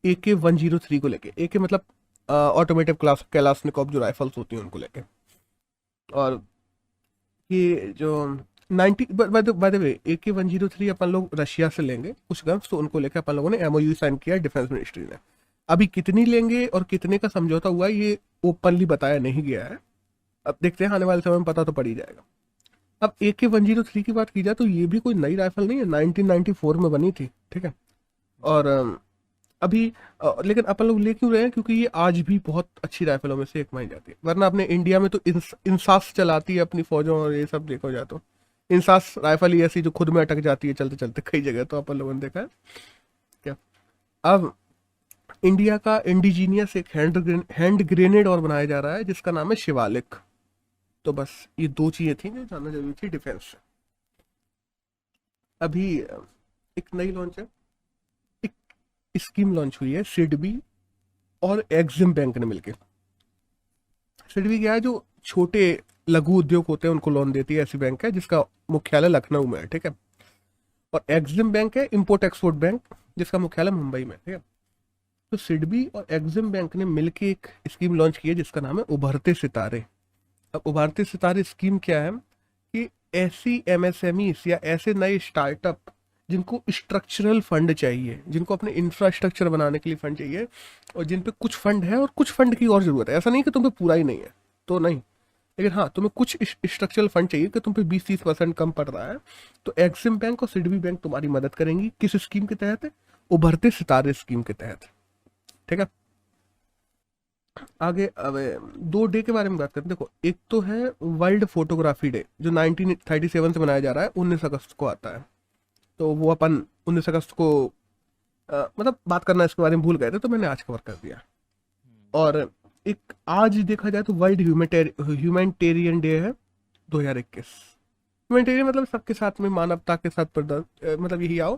AK-103 को लेके। AK मतलब ऑटोमेटिव क्लास कैलाशनिकोव जो राइफल्स होती हैं उनको लेके। और ये जो 90 बाय द वे AK-103 अपन लोग रशिया से लेंगे कुछ गन्स, तो उनको लेकर अपन लोगों ने MOU साइन किया डिफेंस मिनिस्ट्री ने। अभी कितनी लेंगे और कितने का समझौता हुआ है ये ओपनली बताया नहीं गया है, अब देखते हैं, आने वाले समय में पता तो पड़ ही जाएगा। अब AK-103 की बात की जाए तो ये भी कोई नई राइफल नहीं है, 1994 में बनी थी, ठीक है। और अभी लेकिन अपन लोग ले क्यों रहे हैं, क्योंकि ये आज भी बहुत अच्छी राइफलों में से एक मानी जाती है। वरना अपने इंडिया में तो इंसास चलाती है अपनी फौजों और ये सब, देखो जाए तो इंसास राइफल ही ऐसी जो खुद में अटक जाती है चलते चलते कई जगह, तो अपन लोगों ने देखा है क्या। अब इंडिया का इंडिजीनियस एक हैंड ग्रेनेड और बनाया जा रहा है जिसका नाम है शिवालिक। तो बस ये 2 चीजें थी जो जानना जरूरी थी डिफेंस से। अभी एक नई लॉन्च है, एक स्कीम लॉन्च हुई है सिडबी और एग्जिम बैंक ने मिलकर। सिडबी क्या है, जो छोटे लघु उद्योग होते हैं उनको लोन देती है, ऐसी बैंक है जिसका मुख्यालय लखनऊ में है, ठीक है। और एग्जिम बैंक है इम्पोर्ट एक्सपोर्ट बैंक, जिसका मुख्यालय मुंबई में, ठीक है। तो सिडबी और एग्जिम बैंक ने मिलकर एक स्कीम लॉन्च की है जिसका नाम है उभरते सितारे। अब उभरते सितारे स्कीम क्या है कि ऐसी MSMEs या ऐसे नए स्टार्टअप जिनको स्ट्रक्चरल फंड चाहिए, जिनको अपने इंफ्रास्ट्रक्चर बनाने के लिए फंड चाहिए, और जिन पे कुछ फंड है और कुछ फंड की और जरूरत है, ऐसा नहीं कि तुम पे पूरा ही नहीं है तो नहीं, लेकिन हाँ तुम्हें कुछ स्ट्रक्चरल फंड चाहिए कि तुम पे 20-30% कम पड़ रहा है, तो एक्सिम बैंक और सिडबी बैंक तुम्हारी मदद करेंगी। किस स्कीम के तहत? उभरते सितारे स्कीम के तहत, ठीक है। आगे अब 2 डे के बारे में बात करते हैं। देखो, एक तो है वर्ल्ड फोटोग्राफी डे जो 1937 से मनाया जा रहा है, 19 अगस्त को आता है। तो वो अपन 19 अगस्त को मतलब बात करना इसके बारे में भूल गए थे, तो मैंने आज कवर कर दिया। और एक आज देखा जाए तो वर्ल्ड ह्यूमैनिटेरियन डे है 2021। ह्यूमैनिटेरियन मतलब सबके साथ में मानवता के साथ मतलब यही आओ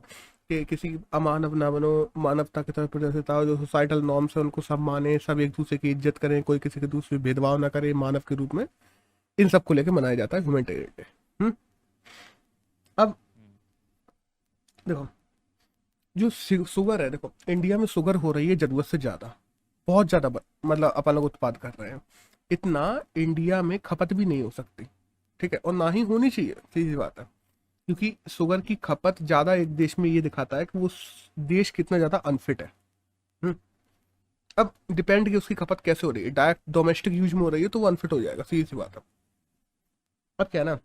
कि किसी अमानव ना बनो, मानवता के साथ प्रदर्शित आओ, जो सोसाइटल नॉर्म्स है उनको सब माने, सब एक दूसरे की इज्जत करें, कोई किसी के दूसरे भेदभाव ना करे मानव के रूप में, इन सब को लेकर मनाया जाता है ह्यूमैनिटेरियन डे। अब देखो, जो शुगर है, देखो इंडिया में शुगर हो रही है जरूरत से ज्यादा, बहुत ज्यादा, मतलब अपन लोग उत्पाद कर रहे हैं, इतना इंडिया में खपत भी नहीं हो सकती, ठीक है, और ना ही होनी चाहिए, सीधी बात है। क्योंकि शुगर की खपत ज्यादा एक देश में ये दिखाता है कि वो देश कितना ज्यादा अनफिट है। हम्म। अब डिपेंड कि उसकी खपत कैसे हो रही है, डायरेक्ट डोमेस्टिक यूज में हो रही है तो वो अनफिट हो जाएगा, सीधी सी बात है। अब क्या है ना,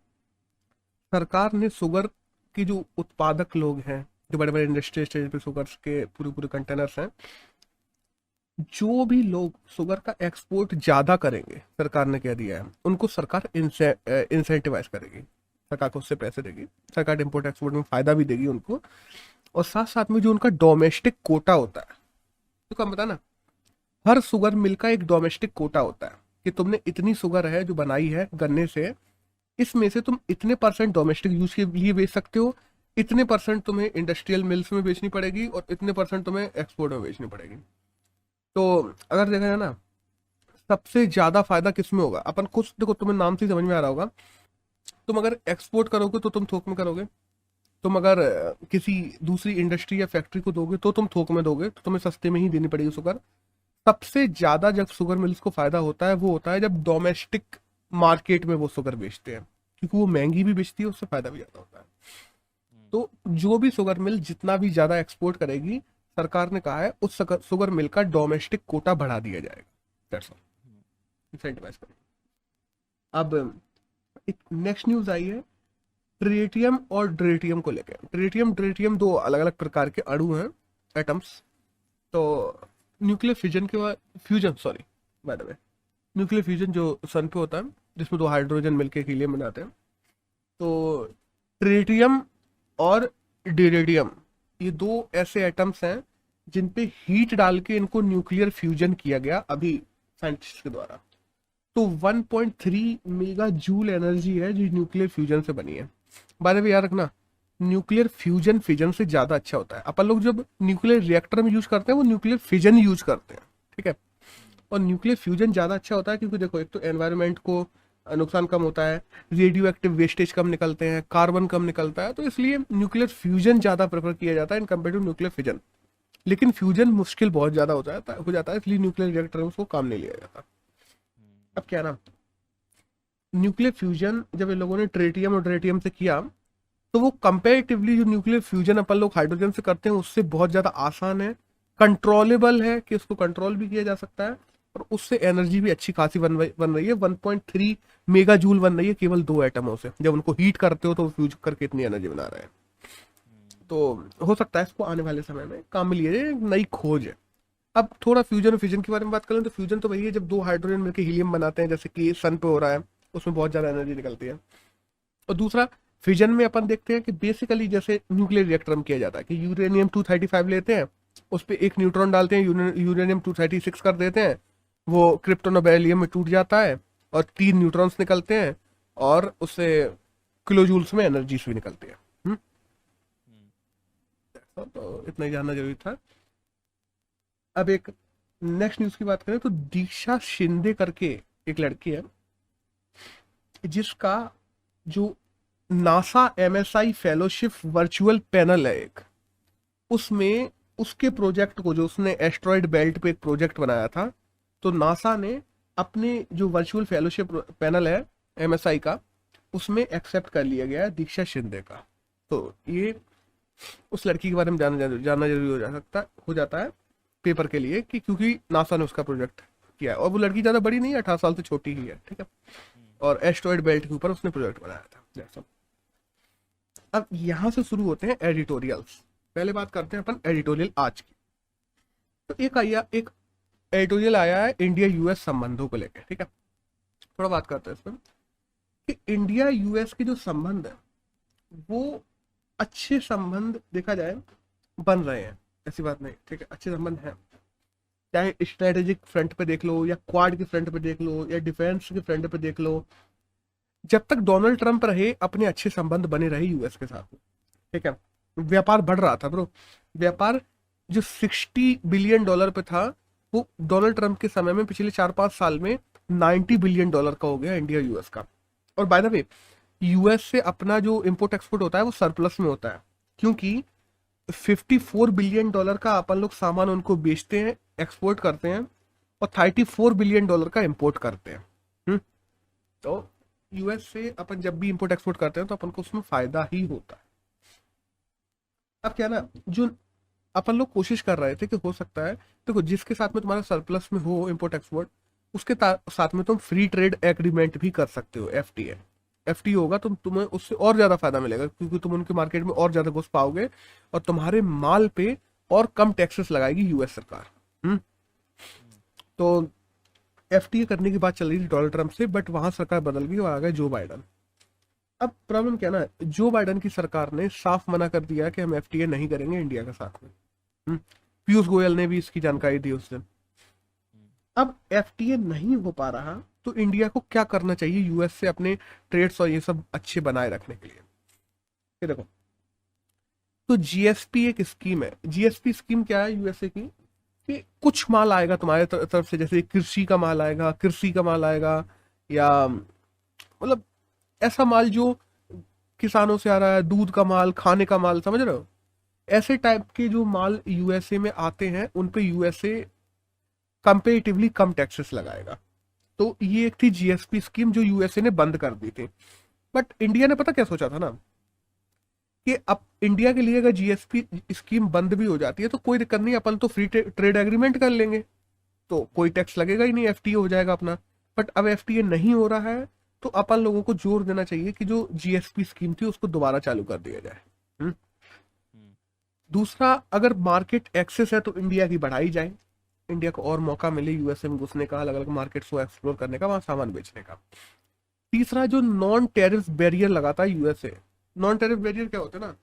सरकार ने शुगर की जो उत्पादक लोग हैं, जो बड़े बड़े इंडस्ट्री स्टेज पे शुगर के पूरे पूरे कंटेनर्स हैं, जो भी लोग शुगर का एक्सपोर्ट ज्यादा करेंगे, सरकार ने कह दिया है, उनको सरकार इंसेंटिवाइज करेगी, सरकार को उससे पैसे देगी, सरकार इम्पोर्ट एक्सपोर्ट में फायदा भी देगी उनको। और साथ साथ में जो उनका डोमेस्टिक कोटा होता है, तो क्या पता ना, हर शुगर मिल का एक डोमेस्टिक कोटा होता है कि तुमने इतनी शुगर है जो बनाई है गन्ने से, इसमें से तुम इतने % डोमेस्टिक यूज के लिए बेच सकते हो, इतने % तुम्हें इंडस्ट्रियल मिल्स में बेचनी पड़ेगी, और इतने % तुम्हें एक्सपोर्ट में बेचनी पड़ेगी। तो अगर देखा जाए ना, सबसे ज्यादा फायदा किस में होगा, अपन कुछ देखो, तुम्हें नाम से ही समझ में आ रहा होगा, तुम अगर एक्सपोर्ट करोगे तो तुम थोक में करोगे, तुम अगर किसी दूसरी इंडस्ट्री या फैक्ट्री को दोगे तो तुम थोक में दोगे, तो तुम्हें सस्ते में ही देनी पड़ेगी शुगर। सबसे ज्यादा जब शुगर मिल्स को फायदा होता है वो होता है जब डोमेस्टिक मार्केट में वो शुगर बेचते हैं, क्योंकि वो महंगी भी बेचती है, उससे फायदा भी ज्यादा होता है। तो जो भी शुगर मिल जितना भी ज्यादा एक्सपोर्ट करेगी, सरकार ने कहा है उस शुगर मिल का डोमेस्टिक कोटा बढ़ा दिया जाएगा। दैट्स ऑल, इंसेंटिवाइज करेंगे। अब एक नेक्स्ट न्यूज आई है ट्रिटियम और ड्रेटियम को लेकर। ट्रिटियम ड्रेटियम दो अलग अलग प्रकार के अणु हैं, एटम्स। तो न्यूक्लियर फ्यूजन के बाद fusion sorry bye the way nuclear fusion जो सन पे होता है, जिसमें दो हाइड्रोजन मिलकर हीलियम बनाते हैं। तो ट्रिटियम और ड्यूरेडियम ये दो ऐसे एटम्स हैं जिन पे हीट डाल के इनको न्यूक्लियर फ्यूजन किया गया अभी साइंटिस्ट के द्वारा। तो 1.3 मेगा जूल एनर्जी है जो न्यूक्लियर फ्यूजन से बनी है। बाय द वे याद रखना, न्यूक्लियर फ्यूजन फिजन से ज्यादा अच्छा होता है। अपन लोग जब न्यूक्लियर रिएक्टर में यूज करते हैं वो न्यूक्लियर फिजन यूज करते हैं, ठीक है। और न्यूक्लियर फ्यूजन ज्यादा अच्छा होता है क्योंकि देखो, एक तो एनवायरनमेंट को नुकसान कम होता है, रेडियो एक्टिव वेस्टेज कम निकलते हैं, कार्बन कम निकलता है, तो इसलिए न्यूक्लियर फ्यूजन ज्यादा प्रेफर किया जाता है in compare to nuclear fission. लेकिन फ्यूजन मुश्किल बहुत ज्यादा हो जाता है, इसलिए न्यूक्लियर रिएक्टर में उसको काम नहीं लिया जाता। अब क्या ना, न्यूक्लियर फ्यूजन जब इन लोगों ने ट्रिटियम और ड्रेटियम से किया, तो वो कंपेरेटिवली जो न्यूक्लियर फ्यूजन अपन लोग हाइड्रोजन से करते हैं उससे बहुत ज्यादा आसान है, कंट्रोलेबल है कि उसको कंट्रोल भी किया जा सकता है, और उससे एनर्जी भी अच्छी खासी बन रही है। 1.3 मेगा जूल बन रही है केवल दो एटमों से। जब उनको हीट करते हो तो फ्यूज करके इतनी एनर्जी बना रहे हैं। तो हो सकता है इसको आने वाले समय में काम में लिया जाए, नई खोज है। अब थोड़ा फ्यूजन और फ्यूजन के बारे में बात करें तो फ्यूजन तो वही है जब दो हाइड्रोजन मिलकर हीलियम बनाते हैं, जैसे कि सन पे हो रहा है, उसमें बहुत ज्यादा एनर्जी निकलती है। और दूसरा फिजन में अपन देखते हैं कि बेसिकली जैसे न्यूक्लियर रिएक्टर में किया जाता है कि यूरेनियम 235 लेते हैं, उस पर एक न्यूट्रॉन डालते हैं, यूरेनियम 236 कर देते हैं, वो क्रिप्टोन और बेरिलियम में टूट जाता है और 3 न्यूट्रॉन्स निकलते हैं, और उससे किलो जूल्स में एनर्जी भी निकलती है। तो इतना ही जानना जरूरी था। अब एक नेक्स्ट न्यूज की बात करें तो दीक्षा शिंदे करके एक लड़की है जिसका जो NASA MSI fellowship virtual panel है एक, उसमें उसके प्रोजेक्ट को, जो उसने एस्ट्रॉयड बेल्ट पे एक प्रोजेक्ट बनाया था, तो नासा ने अपने जो वर्चुअल फेलोशिप पैनल है एमएसआई का, उसमें एक्सेप्ट कर लिया गया है दीक्षा शिंदे का। तो ये उस लड़की के बारे में जानना जरूरी हो जाता है पेपर के लिए, कि क्योंकि नासा ने उसका प्रोजेक्ट किया है, और वो लड़की ज्यादा बड़ी नहीं है, 18 साल से छोटी ही है, ठीक है। और एस्ट्रॉयड बेल्ट के ऊपर उसने प्रोजेक्ट बनाया था जैसा। अब यहां से शुरू होते हैं एडिटोरियल्स। पहले बात करते हैं अपन एडिटोरियल आज की। तो एक एडिटोरियल आया है इंडिया यूएस संबंधों को लेकर, ठीक है। थोड़ा बात करते हैं इसमें कि इंडिया यूएस के जो संबंध है वो अच्छे संबंध देखा जाए बन रहे हैं, ऐसी बात नहीं, ठीक है, अच्छे संबंध हैं। चाहे स्ट्रेटेजिक फ्रंट पे देख लो, या क्वाड के फ्रंट पे देख लो, या डिफेंस के फ्रंट पे देख लो, जब तक डोनाल्ड ट्रंप रहे अपने अच्छे संबंध बने रहे यूएस के साथ, ठीक है। व्यापार बढ़ रहा था ब्रो, व्यापार जो $60 बिलियन पे था, वो डोनाल्ड ट्रंप के समय में पिछले 4-5 साल में $90 बिलियन का हो गया इंडिया यूएस का। और बाय द वे यूएस से अपना जो इम्पोर्ट एक्सपोर्ट होता है वो सरप्लस में होता है, क्योंकि $54 बिलियन का अपन लोग सामान उनको बेचते हैं, एक्सपोर्ट करते हैं, और $34 बिलियन का इंपोर्ट करते हैं। तो यूएस से अपन जब भी इंपोर्ट एक्सपोर्ट करते हैं तो अपन को उसमें फायदा ही होता है। अब क्या ना, जो अपन लोग कोशिश कर रहे थे कि हो सकता है, देखो जिसके साथ में तुम्हारा सरप्लस में हो इंपोर्ट एक्सपोर्ट, उसके साथ में तुम फ्री ट्रेड एग्रीमेंट भी कर सकते हो, एफटीए होगा, तो तुम्हें उससे और ज्यादा फायदा मिलेगा, क्योंकि तुम उनके मार्केट में और ज्यादा घुस पाओगे और तुम्हारे माल पे और कम टैक्सेस लगाएगी यूएस सरकार। तो एफटीए करने की बात चल रही थी डोनाल्ड ट्रंप से, बट वहां सरकार बदल गई और आ गए जो बाइडन। अब प्रॉब्लम क्या ना, जो बाइडन की सरकार ने साफ मना कर दिया कि हम एफटीए नहीं करेंगे इंडिया के साथ में। पीयूष गोयल ने भी इसकी जानकारी दी उस दिन। अब एफटीए नहीं हो पा रहा तो इंडिया को क्या करना चाहिए यूएस से अपने ट्रेड्स और ये सब अच्छे बनाए रखने के लिए। ये देखो, तो जीएसपी एक स्कीम है। जीएसपी स्कीम क्या है यूएसए की, कि कुछ माल आएगा तुम्हारे तरफ से, जैसे कृषि का माल आएगा, या मतलब ऐसा माल जो किसानों से आ रहा है, दूध का माल, खाने का माल, समझ रहे हो, ऐसे टाइप के जो माल यूएसए में आते हैं उन पे यूएसए कंपेरेटिवली कम टैक्सेस लगाएगा। तो ये एक थी जीएसपी स्कीम जो यूएसए ने बंद कर दी थी। बट इंडिया ने पता क्या सोचा था ना, कि अब इंडिया के लिए अगर जीएसपी स्कीम बंद भी हो जाती है तो कोई दिक्कत नहीं, अपन तो फ्री ट्रेड एग्रीमेंट कर लेंगे, तो कोई टैक्स लगेगा ही नहीं, एफटीए हो जाएगा अपना। बट अब एफटीए नहीं हो रहा है, तो अपन लोगों को जोर देना चाहिए कि जो जीएसपी स्कीम थी उसको दोबारा चालू कर दिया जाए। हम्म, दूसरा, अगर मार्केट एक्सेस है तो इंडिया की बढ़ाई जाए, इंडिया को और मौका मिले यूएसए में घुसने का, अलग अलग मार्केट्स को एक्सप्लोर करने का, वहां सामान बेचने का। तीसरा, जो नॉन टेरिफ बैरियर लगाता है यूएसए, नॉन टेरिफ बैरियर क्या होता है ना,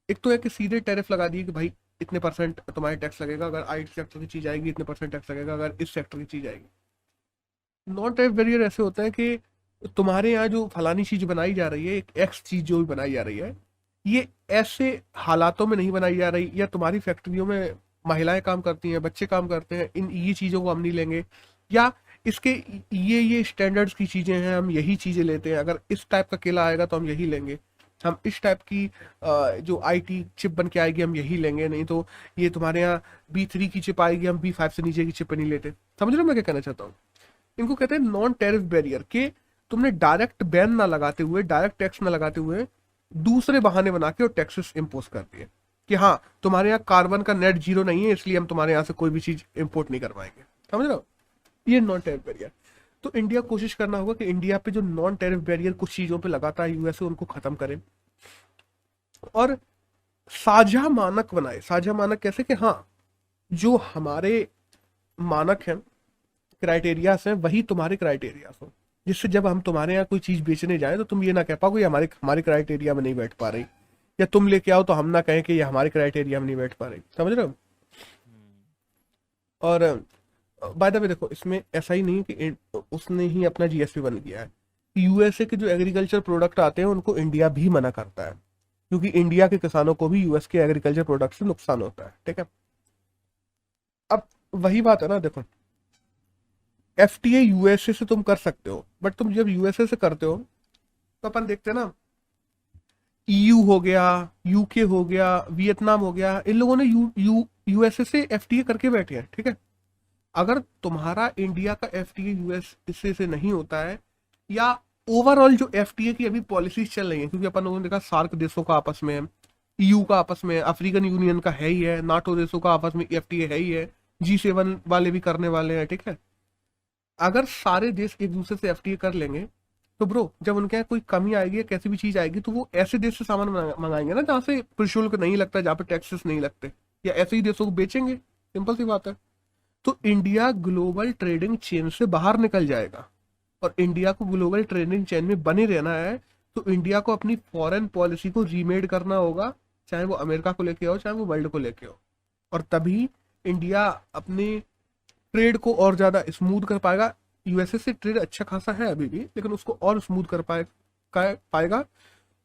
एक तो है कि सीधे टैरिफ लगा दिए कि भाई इतने परसेंट तुम्हारे टैक्स लगेगा, अगर आई सेक्टर की चीज आएगी इतने परसेंट टैक्स लगेगा, अगर इस सेक्टर की चीज आएगी। नॉन टैरिफ बैरियर ऐसे होता है कि तुम्हारे यहाँ जो फलानी चीज बनाई जा रही है, एक एक्स चीज जो भी बनाई जा रही है, ये ऐसे हालातों में नहीं बनाई जा रही, या तुम्हारी फैक्ट्रियों में महिलाएं काम करती हैं, बच्चे काम करते हैं, इन ये चीजों को हम नहीं लेंगे, या इसके ये स्टैंडर्ड्स की चीजें हैं, हम यही चीजें लेते हैं, अगर इस टाइप का केला आएगा तो हम यही लेंगे, हम इस टाइप की जो आईटी चिप बन के आएगी हम यही लेंगे, नहीं तो ये तुम्हारे यहाँ B3 की चिप आएगी, हम B5 से नीचे की चिप नहीं लेते। समझ रहे हो मैं क्या कहना चाहता हूँ? इनको कहते हैं नॉन टैरिफ बैरियर, के तुमने डायरेक्ट बैन ना लगाते हुए, डायरेक्ट टैक्स ना लगाते हुए, दूसरे बहाने बना के और टैक्सेस इम्पोज कर दिए कि हाँ तुम्हारे यहाँ कार्बन का नेट जीरो नहीं है इसलिए हम तुम्हारे यहाँ से कोई भी चीज इम्पोर्ट नहीं करवाएंगे। समझ रहे हो? ये नॉन टैरिफ बैरियर। तो इंडिया कोशिश करना होगा कि इंडिया पे जो नॉन टैरिफ बैरियर कुछ चीजों पे लगाता है यूएसए, उनको खत्म करे और साझा मानक बनाए। साझा मानक कैसे, कि हाँ जो हमारे मानक हैं, क्राइटेरियाज हैं, वही तुम्हारे क्राइटेरियाज हो, जिससे जब हम तुम्हारे यहाँ कोई चीज बेचने जाए तो तुम ये ना कह पाओ ये हमारे हमारे क्राइटेरिया में नहीं बैठ पा रही, या तुम लेके आओ तो हम ना कहें कि ये हमारे क्राइटेरिया में नहीं बैठ पा रही। समझ रहे हो? हम्म, और बाय द वे देखो, इसमें ऐसा ही नहीं है कि उसने ही अपना जीएसपी बंद किया है। यूएसए के जो एग्रीकल्चर प्रोडक्ट आते हैं उनको इंडिया भी मना करता है, क्योंकि इंडिया के किसानों को भी यूएस के एग्रीकल्चर प्रोडक्ट से नुकसान होता है। ठीक है, अब वही बात है ना, देखो एफटीए यूएसए से तुम कर सकते हो, बट तुम जब यूएसए से करते हो तो अपन देखते हैं ना, ईयू हो गया, यूके हो गया, वियतनाम हो गया, इन लोगों ने यूएसए से एफटीए करके बैठे हैं। ठीक है, अगर तुम्हारा इंडिया का एफटीए यूएसए से नहीं होता है, या ओवरऑल जो एफटीए की अभी पॉलिसीज चल रही है, क्योंकि अपन लोगों ने देखा सार्क देशों का आपस में, ईयू का आपस में, अफ्रीकन यूनियन का है ही है, नाटो देशों का आपस में एफटीए है ही है, G7 वाले भी करने वाले हैं। ठीक है, अगर सारे देश एक दूसरे से एफटीए कर लेंगे तो ब्रो जब उनके यहाँ कोई कमी आएगी या कैसी भी चीज आएगी तो वो ऐसे देश से सामान मंगाएंगे ना जहाँ से प्रशुल्क नहीं लगता, जहाँ पे टैक्सेस नहीं लगते, या ऐसे ही देशों को बेचेंगे। सिंपल सी बात है। तो इंडिया ग्लोबल ट्रेडिंग चेन से बाहर निकल जाएगा, और इंडिया को ग्लोबल ट्रेडिंग चेन में बने रहना है तो इंडिया को अपनी फॉरेन पॉलिसी को रीमेड करना होगा, चाहे वो अमेरिका को लेके हो चाहे वो वर्ल्ड को लेके हो। और तभी इंडिया अपने ट्रेड को और ज्यादा स्मूथ कर पाएगा। यूएसए से ट्रेड अच्छा खासा है अभी भी, लेकिन उसको और स्मूथ कर पाएगा।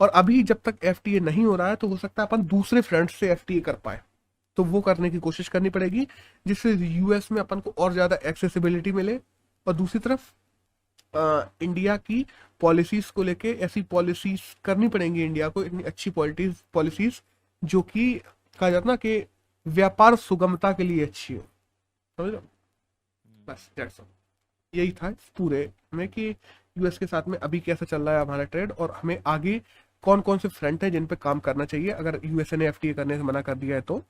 और अभी जब तक एफटीए नहीं हो रहा है तो हो सकता है अपन दूसरे फ्रंट से एफटीए कर पाए, तो वो करने की कोशिश करनी पड़ेगी, जिससे यूएस में अपन को और ज्यादा एक्सेसिबिलिटी मिले। और दूसरी तरफ इंडिया की पॉलिसीज को लेके ऐसी पॉलिसीज करनी पड़ेंगी इंडिया को, इतनी अच्छी पॉलिसीज जो कि कहा जाता ना कि व्यापार सुगमता के लिए अच्छी हो। समझ लो, बस दैट्स ऑल। यही था इस पूरे में कि यूएस के साथ में अभी कैसा चल रहा है हमारा ट्रेड, और हमें आगे कौन कौन से फ्रंट है जिन पे काम करना चाहिए अगर यूएसए ने एफटीए करने से मना कर दिया है तो,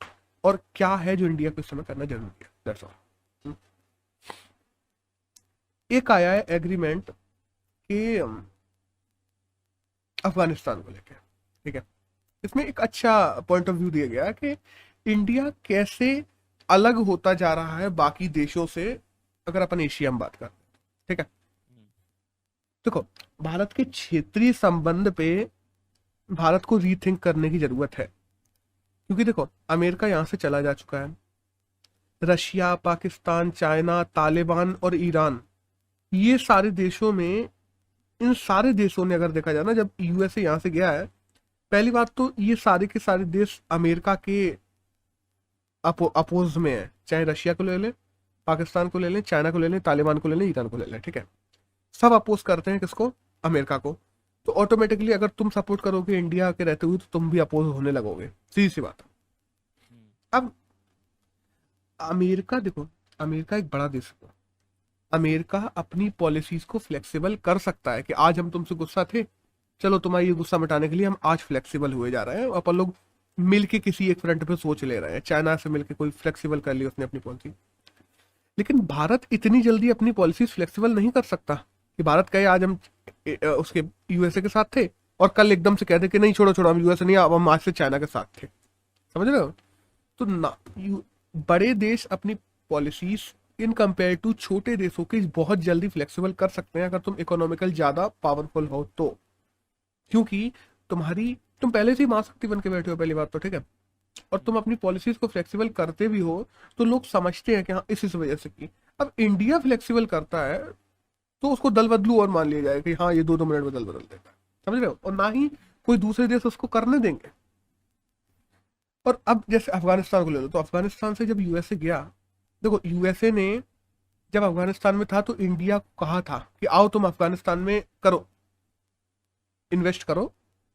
और क्या है जो इंडिया को इस समय करना जरूरी है। That's all. एक आया है एग्रीमेंट के अफगानिस्तान को लेके। ठीक है, इसमें एक अच्छा पॉइंट ऑफ व्यू दिया गया है कि इंडिया कैसे अलग होता जा रहा है बाकी देशों से, अगर अपन एशिया में बात करें। ठीक है, देखो भारत के क्षेत्रीय संबंध पे भारत को रीथिंक करने की जरूरत है, क्योंकि देखो अमेरिका यहां से चला जा चुका है, रशिया, पाकिस्तान, चाइना, तालिबान और ईरान, ये सारे देशों में, इन सारे देशों ने अगर देखा जाए ना, जब यूएसए यहां से गया है, पहली बात तो ये सारे के सारे देश अमेरिका के अपोज में है, चाहे रशिया को ले लें, पाकिस्तान को ले लें, चाइना को ले लें, तालिबान को ले लें, ईरान को ले लें। ठीक है, सब अपोज करते हैं किसको? अमेरिका को। तो ऑटोमेटिकली अगर तुम सपोर्ट करोगे इंडिया के रहते हुए तो तुम भी अपोज होने लगोगे, सीधी सी बात है। हम्म, अब अमेरिका देखो, अमेरिका एक बड़ा देश है, अमेरिका अपनी पॉलिसीज को फ्लेक्सिबल कर सकता है कि आज हम तुमसे गुस्सा थे, चलो तुम्हारी ये गुस्सा मिटाने के लिए हम आज फ्लेक्सिबल हुए जा रहे हैं, अपन लोग मिलके किसी एक फ्रंट पे सोच ले रहे हैं, चाइना से मिलके कोई फ्लेक्सिबल कर ली उसने अपनी पॉलिसी। लेकिन भारत इतनी जल्दी अपनी पॉलिसीज फ्लेक्सिबल नहीं कर सकता कि भारत कहे आज हम उसके यूएसए के साथ थे और कल एकदम से कह दे कि नहीं छोड़ो छोड़ो हम यूएसए नहीं, अब हम आज से चाइना के साथ थे। समझ रहे हो? तो ना बड़े देश अपनी पॉलिसीज इन कंपेयर टू छोटे देशों के बहुत जल्दी फ्लेक्सिबल कर सकते हैं अगर तुम इकोनॉमिकल ज्यादा पावरफुल हो तो, क्योंकि तुम पहले से ही महाशक्ति बन के बैठे हो पहली बात तो, ठीक है, और तुम अपनी पॉलिसीज को फ्लेक्सिबल करते भी हो तो लोग समझते हैं कि हाँ इस वजह से की। अब इंडिया फ्लेक्सिबल करता है तो उसको दल बदलू और मान लिया जाए कि हाँ ये 2-2 मिनट में दल बदल देता है, समझ रहे हो, और ना ही कोई दूसरे देश उसको करने देंगे। और अब जैसे अफगानिस्तान को ले लो, तो अफगानिस्तान से जब यूएसए गया, देखो यूएसए ने जब अफगानिस्तान में था तो इंडिया को कहा था कि आओ तुम अफगानिस्तान में करो, इन्वेस्ट करो,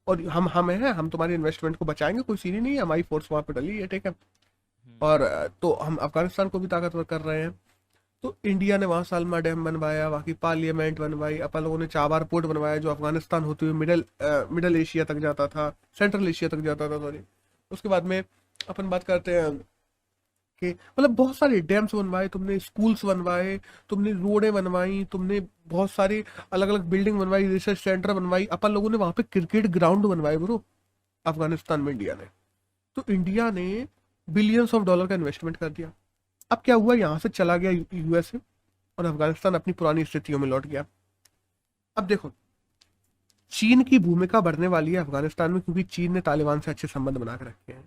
और हम हैं, हम तुम्हारी इन्वेस्टमेंट को बचाएंगे, कोई सीन ही नहीं है, हमारी फोर्स वहां पे डली है, ठीक है, और तो हम अफगानिस्तान को भी ताकतवर कर रहे हैं। तो इंडिया ने वहाँ सालमा डैम बनवाया, वहाँ की पार्लियामेंट बनवाई, अपन लोगों ने चाबार पोर्ट बनवाया जो अफगानिस्तान होते हुए मिडल एशिया तक जाता था, सेंट्रल एशिया तक जाता था, सॉरी। उसके बाद में अपन बात करते हैं कि मतलब बहुत सारे डैम्स बनवाए तुमने, स्कूल्स बनवाए तुमने, रोडें बनवाई तुमने, बहुत सारी अलग अलग बिल्डिंग बनवाई, रिसर्च सेंटर बनवाई, अपन लोगों ने वहाँ पे क्रिकेट ग्राउंड बनवाए ब्रो अफगानिस्तान में इंडिया ने। तो इंडिया ने बिलियंस ऑफ डॉलर का इन्वेस्टमेंट कर दिया। अब क्या हुआ, यहाँ से चला गया यूएसए और अफगानिस्तान अपनी पुरानी स्थितियों में लौट गया। अब देखो चीन की भूमिका बढ़ने वाली है अफगानिस्तान में, क्योंकि चीन ने तालिबान से अच्छे संबंध बना के रखे हैं।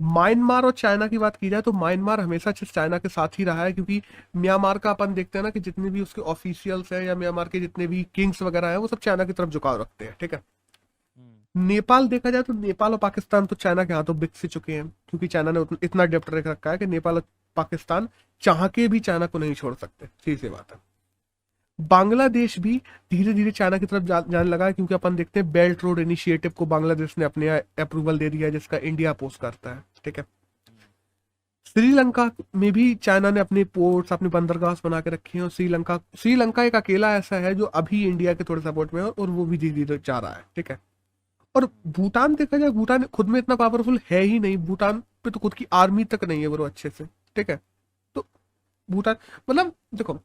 म्यांमार और चाइना की बात की जाए तो म्यांमार हमेशा चाइना के साथ ही रहा है, क्योंकि म्यांमार का अपन देखते हैं ना कि जितने भी उसके ऑफिशियल्स हैं या म्यांमार के जितने भी किंग्स वगैरह हैं वो सब चाइना की तरफ झुकाव रखते हैं, ठीक है। नेपाल देखा जाए तो नेपाल और पाकिस्तान तो चाइना के हाथों बिक से चुके हैं, क्योंकि चाइना ने इतना डेप्ट रख रखा है कि नेपाल और पाकिस्तान चाह के भी चाइना को नहीं छोड़ सकते, सीधी सी बात है। बांग्लादेश भी धीरे धीरे चाइना की तरफ जाने लगा है, क्योंकि अपन देखते हैं बेल्ट रोड इनिशिएटिव को बांग्लादेश ने अपने अप्रूवल दे दिया है, जिसका इंडिया अपोज करता है, ठीक है। श्रीलंका में भी चाइना ने अपने पोर्ट्स, अपने बंदरगाह बना के रखे हैं, और श्रीलंका एक अकेला ऐसा है जो अभी इंडिया के थोड़े सपोर्ट में है, और वो भी धीरे धीरे जा रहा है, ठीक है। और भूटान देखा जाए, भूटान खुद में इतना पावरफुल है ही नहीं, भूटान पे तो खुद की आर्मी तक नहीं है वो अच्छे से, ठीक है। तो भूटान मतलब देखो,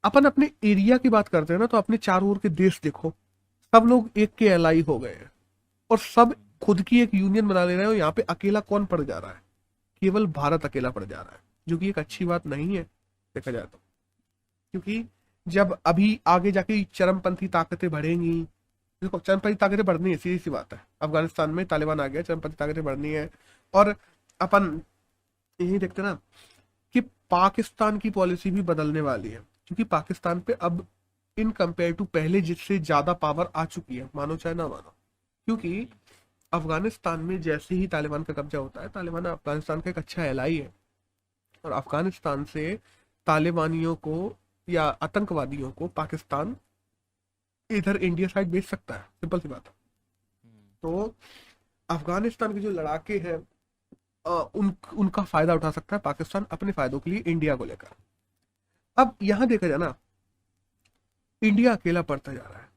अपन अपने एरिया की बात करते हैं ना, तो अपने चारों ओर के देश देखो, सब लोग एक के एलाई हो गए हैं और सब खुद की एक यूनियन बना ले रहे हैं, और यहाँ पे अकेला कौन पड़ जा रहा है, केवल भारत अकेला पड़ जा रहा है, जो कि एक अच्छी बात नहीं है देखा जाए तो। क्योंकि जब अभी आगे जाके चरमपंथी ताकतें बढ़ेंगी, देखो चरमपंथी ताकतें बढ़नी है, सीधी सी बात है, अफगानिस्तान में तालिबान आ गया, चरमपंथी ताकतें बढ़नी है, और अपन यही देखते ना कि पाकिस्तान की पॉलिसी भी बदलने वाली है, क्योंकि पाकिस्तान पे अब इन कंपेयर टू पहले जिससे ज्यादा पावर आ चुकी है, मानो चाहे ना मानो, क्योंकि अफगानिस्तान में जैसे ही तालिबान का कब्जा होता है, तालिबान अफगानिस्तान का एक अच्छा एलाई है, और अफगानिस्तान से तालिबानियों को या आतंकवादियों को पाकिस्तान इधर इंडिया साइड भेज सकता है, सिंपल सी बात है। तो अफगानिस्तान के जो लड़ाके हैं उनका फायदा उठा सकता है पाकिस्तान अपने फायदों के लिए इंडिया को लेकर। अब यहां देखा जाए ना, इंडिया अकेला पड़ता जा रहा है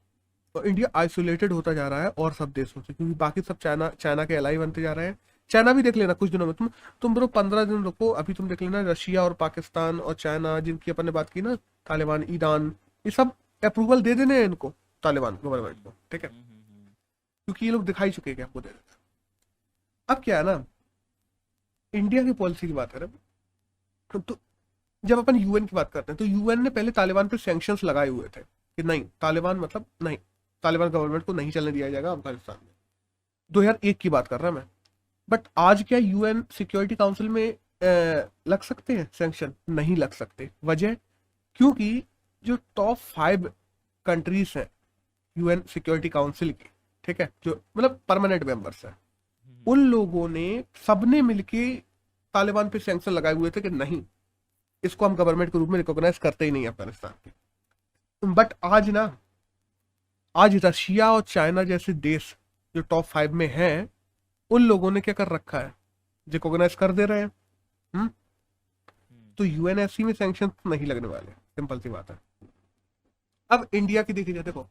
और इंडिया आइसोलेटेड होता जा रहा है और सब देशों से, क्योंकि बाकी सब चाइना के एलाई बनते जा रहे हैं। चाइना भी देख लेना कुछ दिनों में, तुम ब्रो 15 दिन रुको, अभी तुम देख लेना रशिया और पाकिस्तान और चाइना, जिनकी अपन ने बात की ना, तालिबान, ईरान, ये सब अप्रूवल दे देने हैं इनको, तालिबान गवर्नमेंट को, ठीक है, क्योंकि ये लोग दिखाई चुके हैं कि आपको दे देते। अब क्या है ना, इंडिया की पॉलिसी की बात करें तो जब अपन यूएन की बात करते हैं तो यूएन ने पहले तालिबान पे सैंक्शंस लगाए हुए थे कि नहीं, तालिबान मतलब नहीं, तालिबान गवर्नमेंट को नहीं चलने दिया जाएगा अफगानिस्तान में। 2001 की बात कर रहा मैं। बट आज क्या यूएन सिक्योरिटी काउंसिल में लग सकते हैं सैंक्शन? नहीं लग सकते। वजह, क्योंकि जो टॉप 5 कंट्रीज हैं यूएन सिक्योरिटी काउंसिल की, ठीक है, जो मतलब परमानेंट मेंबर्स हैं, उन लोगों ने सबने मिलके तालिबान पे सैंक्शन लगाए हुए थे कि नहीं, इसको हम गवर्नमेंट के रूप में रिकॉग्नाइज करते ही नहीं अफगानिस्तान के। बट आज ना आज रशिया और चाइना जैसे देश जो टॉप 5 में हैं, उन लोगों ने क्या कर रखा है, रिकॉग्नाइज कर दे रहे हैं। हम्म हम्म, तो यूएनएससी में सैंक्शन नहीं लगने वाले, सिंपल सी बात है। अब इंडिया की देखी जाए, देखो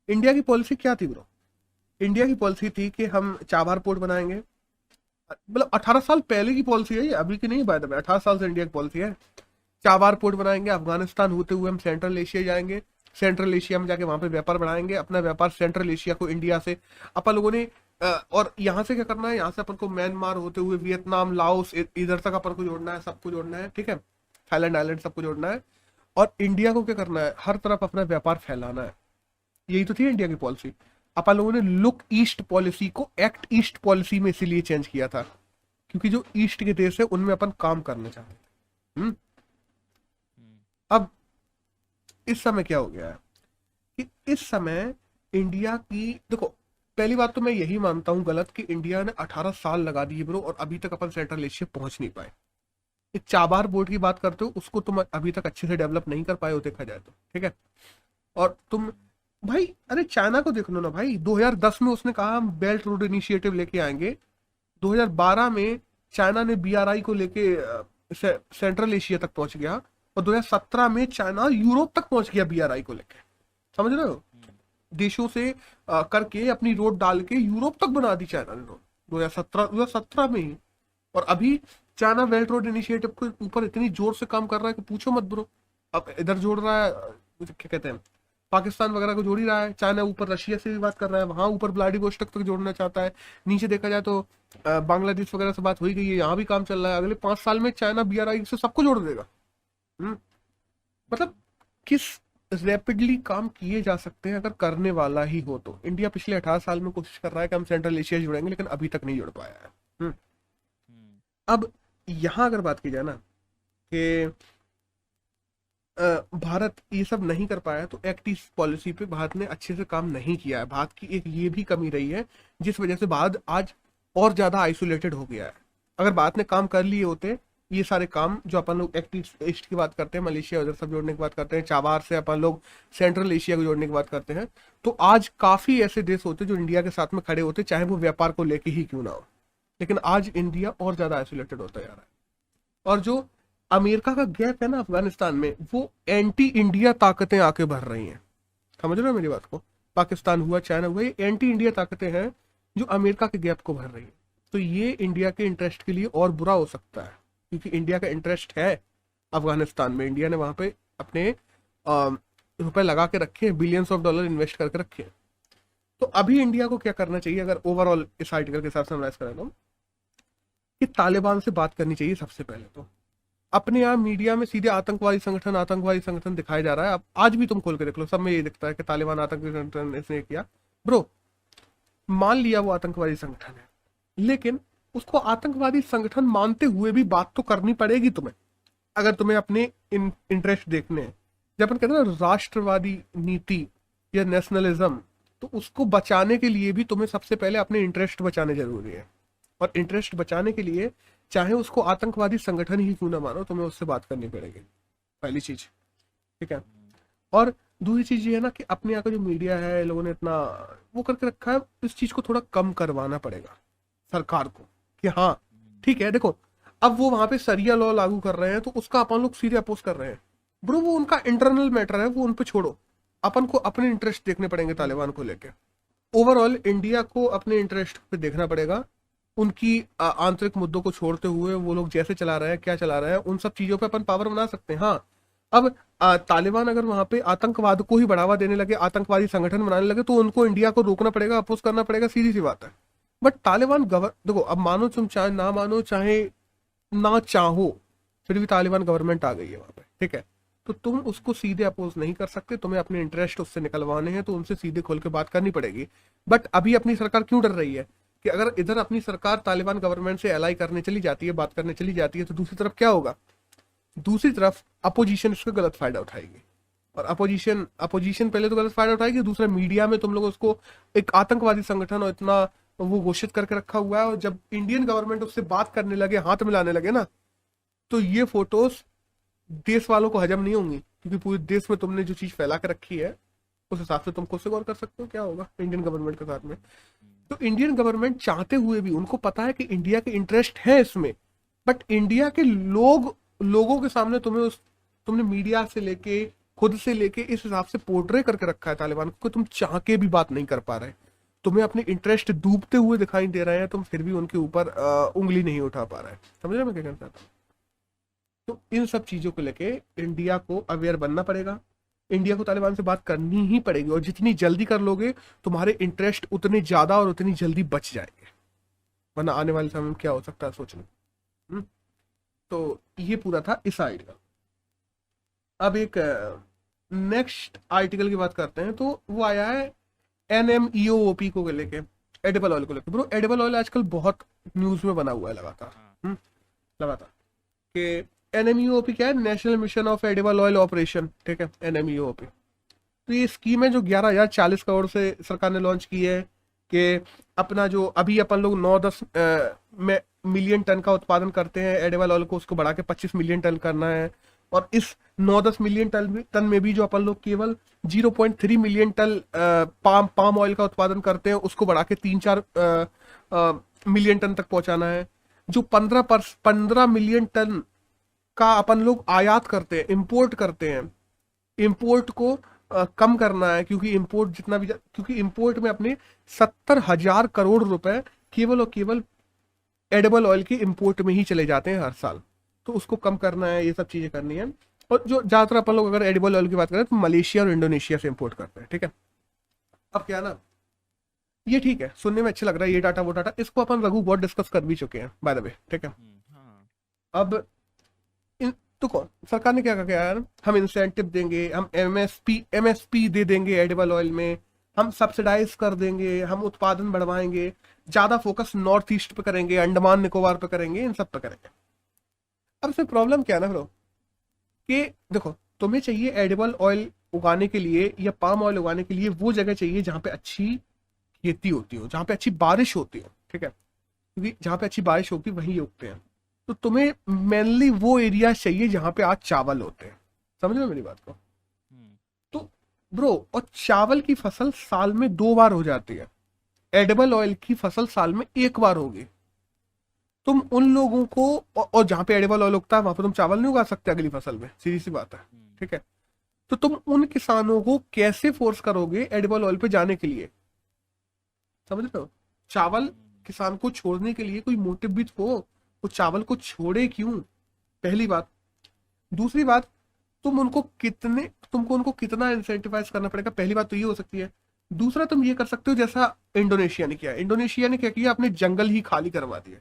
इंडिया की पॉलिसी क्या थी ब्रो। इंडिया की पॉलिसी थी कि हम चाबार पोर्ट बनाएंगे, मतलब 18 साल पहले की पॉलिसी है ये, अभी की नहीं। बाय द वे 18 साल से इंडिया की पॉलिसी है। चाबार पोर्ट बनाएंगे, अफगानिस्तान होते हुए हम सेंट्रल एशिया जाएंगे, सेंट्रल एशिया में जाके वहां पे व्यापार बढ़ाएंगे, अपना व्यापार सेंट्रल एशिया को इंडिया से अपन लोगों ने और यहाँ से क्या करना है, यहाँ से अपन को म्यांमार होते हुए वियतनाम, लाओस, इधर तक अपन को जोड़ना है, सबको जोड़ना है, ठीक है, थाईलैंड आइलैंड सबको जोड़ना है। और इंडिया को क्या करना है, हर तरफ अपना व्यापार फैलाना है। यही तो थी इंडिया की पॉलिसी। अपन लोगों ने लुक ईस्ट पॉलिसी को एक्ट ईस्ट पॉलिसी में इसीलिए चेंज किया था, क्योंकि जो ईस्ट के देश है उनमें अपन काम करना चाहते थे। हम्म, अब इस समय क्या हो गया है कि इस समय इंडिया की, देखो पहली बात तो मैं यही मानता हूं गलत कि इंडिया ने 18 साल लगा दिए ब्रो, और अभी तक अपन सेंट्रल एशिया पहुंच नहीं पाए। एक चाबार बोर्ड की बात करते हो, उसको तुम अभी तक अच्छे से डेवलप नहीं कर पाए हो देखा जाए तो, ठीक है। और तुम भाई, अरे चाइना को देख लो ना भाई, 2010 में उसने कहा हम बेल्ट रोड इनिशिएटिव लेके आएंगे। 2012 में चाइना ने बीआरआई को लेके सेंट्रल एशिया तक पहुंच गया, और 2017 में चाइना यूरोप तक पहुंच गया बीआरआई को लेके। समझ रहे हो, हम्म, देशों से करके अपनी रोड डाल के यूरोप तक बना दी चाइना ने रोड, 2017 में ही। और अभी चाइना बेल्ट रोड इनिशिएटिव के ऊपर इतनी जोर से काम कर रहा है कि पूछो मत ब्रो। अब इधर जोड़ रहा है, क्या कहते हैं, पाकिस्तान वगैरह को जोड़ ही रहा है। चाइना ऊपर रशिया से भी बात कर रहा है, वहां ऊपर व्लादिवोस्टोक तक जोड़ना चाहता है। नीचे देखा जाए तो बांग्लादेश वगैरह से बात हो ही गई है, यहाँ भी काम चल रहा है। अगले 5 साल में चाइना बीआरआई से सबको जोड़ देगा। हम्म मतलब किस रैपिडली काम किए जा सकते हैं अगर करने वाला ही हो तो। इंडिया पिछले 18 साल में कोशिश कर रहा है कि हम सेंट्रल एशिया जुड़ेंगे, लेकिन अभी तक नहीं जुड़ पाया है। हम्म, अब यहाँ अगर बात की जाए ना कि भारत ये सब नहीं कर पाया, तो एक्ट ईस्ट पॉलिसी पे भारत ने अच्छे से काम नहीं किया है। भारत की एक ये भी कमी रही है, जिस वजह से भारत आज और ज्यादा आइसोलेटेड हो गया है। अगर भारत ने काम कर लिए होते ये सारे काम जो अपन लोग एक्ट ईस्ट की बात करते हैं, मलेशिया उधर सब जोड़ने की बात करते हैं, चाबार से अपन लोग सेंट्रल एशिया को जोड़ने की बात करते हैं, तो आज काफी ऐसे देश होते जो इंडिया के साथ में खड़े होते, चाहे वो व्यापार को लेके ही क्यों ना हो। लेकिन आज इंडिया और ज्यादा आइसोलेटेड होता जा रहा है। और जो अमेरिका का गैप है ना अफगानिस्तान में, वो एंटी इंडिया ताकतें आके भर रही हैं। समझ रहे हो मेरी बात को, पाकिस्तान हुआ, चाइना हुआ, ये एंटी इंडिया ताकतें हैं जो अमेरिका के गैप को भर रही है। तो ये इंडिया के इंटरेस्ट के लिए और बुरा हो सकता है, क्योंकि इंडिया का इंटरेस्ट है अफगानिस्तान में। इंडिया ने वहां पे अपने रुपए लगा के रखे हैं, बिलियंस ऑफ डॉलर इन्वेस्ट करके रखे हैं। तो अभी इंडिया को क्या करना चाहिए, अगर ओवरऑल इस आर्टिकल के साथ समराइज करें तो, कि तालिबान से बात करनी चाहिए सबसे पहले तो। अपने यहाँ मीडिया में सीधे आतंकवादी संगठन दिखाया जा रहा है। अब आज भी तुम खोल के देख लो, सब में ये दिखता है कि तालिबान आतंकी संगठन इसने किया। ब्रो मान लिया वो आतंकवादी संगठन है, लेकिन उसको आतंकवादी संगठन मानते हुए भी बात तो करनी पड़ेगी तुम्हें, अगर तुम्हें अपने इंटरेस्ट देखने हैं। जब अपन कहते हैं ना राष्ट्रवादी नीति या नेशनलिज्म, तो उसको बचाने के लिए भी तुम्हें सबसे पहले अपने इंटरेस्ट बचाने जरूरी है। और इंटरेस्ट बचाने के लिए चाहे उसको आतंकवादी संगठन ही क्यों ना मानो, तुम्हें उससे बात करनी पड़ेगी, पहली चीज, ठीक है। और दूसरी चीज ये है ना कि अपने यहाँ का जो मीडिया है, लोगों ने इतना वो करके रखा है, इस चीज को थोड़ा कम करवाना पड़ेगा सरकार को, कि हाँ ठीक है देखो, अब वो वहां पे सरिया लॉ लागू कर रहे हैं तो उसका अपन लोग सीधे अपोज कर रहे हैं। ब्रो वो उनका इंटरनल मैटर है, वो उन पे छोड़ो, अपन को अपने इंटरेस्ट देखने पड़ेंगे तालिबान को लेके। ओवरऑल इंडिया को अपने इंटरेस्ट पे देखना पड़ेगा। उनकी आंतरिक मुद्दों को छोड़ते हुए वो लोग जैसे चला रहे हैं, क्या चला रहे हैं, उन सब चीजों पे अपन पावर बना सकते हैं। हाँ अब तालिबान अगर वहां पे आतंकवाद को ही बढ़ावा देने लगे, आतंकवादी संगठन बनाने लगे, तो उनको इंडिया को रोकना पड़ेगा, अपोज करना पड़ेगा, सीधी सी बात है। बट तालिबान देखो, अब मानो तुम चाहे ना मानो, चाहे ना चाहो, फिर भी तालिबान गवर्नमेंट आ गई है वहां पे, ठीक है। तो तुम उसको सीधे अपोज नहीं कर सकते, तुम्हें अपने इंटरेस्ट उससे निकलवाने हैं, तो उनसे सीधे खोल के बात करनी पड़ेगी। बट अभी अपनी सरकार क्यों डर रही है कि अगर इधर अपनी सरकार तालिबान गवर्नमेंट से एलाई करने चली जाती है, बात करने चली जाती है, तो दूसरी तरफ क्या होगा, दूसरी तरफ अपोजिशन इसका गलत फायदा उठाएगी। और अपोजिशन पहले तो गलत फायदा उठाएगी, दूसरा मीडिया में तुम लोग उसको एक आतंकवादी संगठन और इतना वो घोषित करके रखा हुआ है, और जब इंडियन गवर्नमेंट उससे बात करने लगे, हाथ मिलाने लगे ना, तो ये फोटोज देश वालों को हजम नहीं होंगी, क्योंकि पूरे देश में तुमने जो चीज फैला के रखी है उस हिसाब से तुम खुद से गौर कर सकते हो क्या होगा इंडियन गवर्नमेंट के साथ में। हम्म, तो इंडियन गवर्नमेंट चाहते हुए भी उनको पता है कि इंडिया के इंटरेस्ट है इसमें, बट इंडिया के लोगों के सामने तुमने मीडिया से लेके खुद से लेके इस हिसाब से पोर्ट्रे करके रखा है तालिबान को, तुम चाह के भी बात नहीं कर पा रहे। तुम्हें अपने इंटरेस्ट डूबते हुए दिखाई दे रहे हैं, तुम फिर भी उनके ऊपर उंगली नहीं उठा पा रहे। समझ रहे मैं क्या कहना चाहता हूँ। तो इन सब चीजों को लेके इंडिया को अवेयर बनना पड़ेगा, इंडिया को तालिबान से बात करनी ही पड़ेगी, और जितनी जल्दी कर लोगे तुम्हारे इंटरेस्ट उतने ज्यादा और उतनी जल्दी बच जाएंगे, वरना आने वाले समय में क्या हो सकता है सोचना। तो ये पूरा था इस आर्टिकल। अब एक नेक्स्ट आर्टिकल की बात करते हैं, तो वो आया है NMEOP को लेके, एडिबल ऑयल को लेके। ब्रो एडिबल ऑयल आजकल बहुत न्यूज में बना हुआ है लगातार, हाँ लगातार कि NMEOP क्या है, national mission of edible oil operation, ठीक है NMEOP। तो ये स्कीम है जो 11,040 करोड़ से सरकार ने लॉन्च की है, कि अपना जो अभी अपन लोग 9-10 मिलियन टन का उत्पादन करते हैं एडिबल ऑयल को, उसको बढ़ा के 25 मिलियन टन करना है। और इस 9-10 मिलियन टन में भी जो अपन लोग केवल 0.3 मिलियन टन पाम ऑयल का उत्पादन करते हैं, उसको बढ़ा के 3-4 मिलियन टन तक पहुंचाना है। जो 15 मिलियन टन का अपन लोग आयात करते हैं, इंपोर्ट करते हैं, इंपोर्ट को कम करना है, क्योंकि इंपोर्ट जितना भी क्योंकि इंपोर्ट में अपने 70,000 करोड़ रुपए केवल और केवल एडिबल ऑयल के इंपोर्ट में ही चले जाते हैं हर साल। तो उसको कम करना है, ये सब चीजें करनी है। और जो ज्यादातर अपन लोग अगर एडिबल ऑयल की बात करें तो मलेशिया और इंडोनेशिया से इंपोर्ट करते हैं, ठीक है। अब क्या ना, ये ठीक है, सुनने में अच्छा लग रहा है, ये डाटा वो डाटा, इसको अपन रघु बहुत डिस्कस कर भी चुके हैं बाय द वे, ठीक है। हाँ अब तो कौन सरकार ने क्या कहा यार, हम इंसेंटिव देंगे, हम एमएसपी दे देंगे एडिबल ऑयल में, हम सब्सिडाइज कर देंगे, हम उत्पादन बढ़वाएंगे, ज्यादा फोकस नॉर्थ ईस्ट पे करेंगे, अंडमान निकोबार पे करेंगे, इन सब पे करेंगे। अब इसमें प्रॉब्लम क्या है ना ब्रो, कि देखो तुम्हें चाहिए एडिबल ऑयल उगाने के लिए या पाम ऑयल उगाने के लिए वो जगह चाहिए जहां पे अच्छी खेती होती हो, जहां पे अच्छी बारिश होती हो, ठीक है, क्योंकि जहां पे अच्छी बारिश होती है वहीं उगते हैं। तो तुम्हें मेनली वो एरिया चाहिए जहां पे आज चावल होते हैं। समझ रहे हो मेरी बात को। तो ब्रो और चावल की फसल साल में 2 बार हो जाती है, एडिबल ऑयल की फसल साल में 1 बार होगी। तुम उन लोगों को और जहां पे एडिबल ऑयल उगता है वहां पे तुम चावल नहीं उगा सकते अगली फसल में, सीधी सी बात है, ठीक है। तो तुम उन किसानों को कैसे फोर्स करोगे एडिबल ऑयल पे जाने के लिए, समझ रहे हो। चावल किसान को छोड़ने के लिए कोई मोटिव भी तो हो, वो चावल को छोड़े क्यों, पहली बात। दूसरी बात, तुमको उनको कितना इंसेंटिवाइज करना पड़ेगा, पहली बात तो ये हो सकती है। दूसरा तुम ये कर सकते हो जैसा इंडोनेशिया ने किया। इंडोनेशिया ने क्या किया, अपने जंगल ही खाली करवा दिए,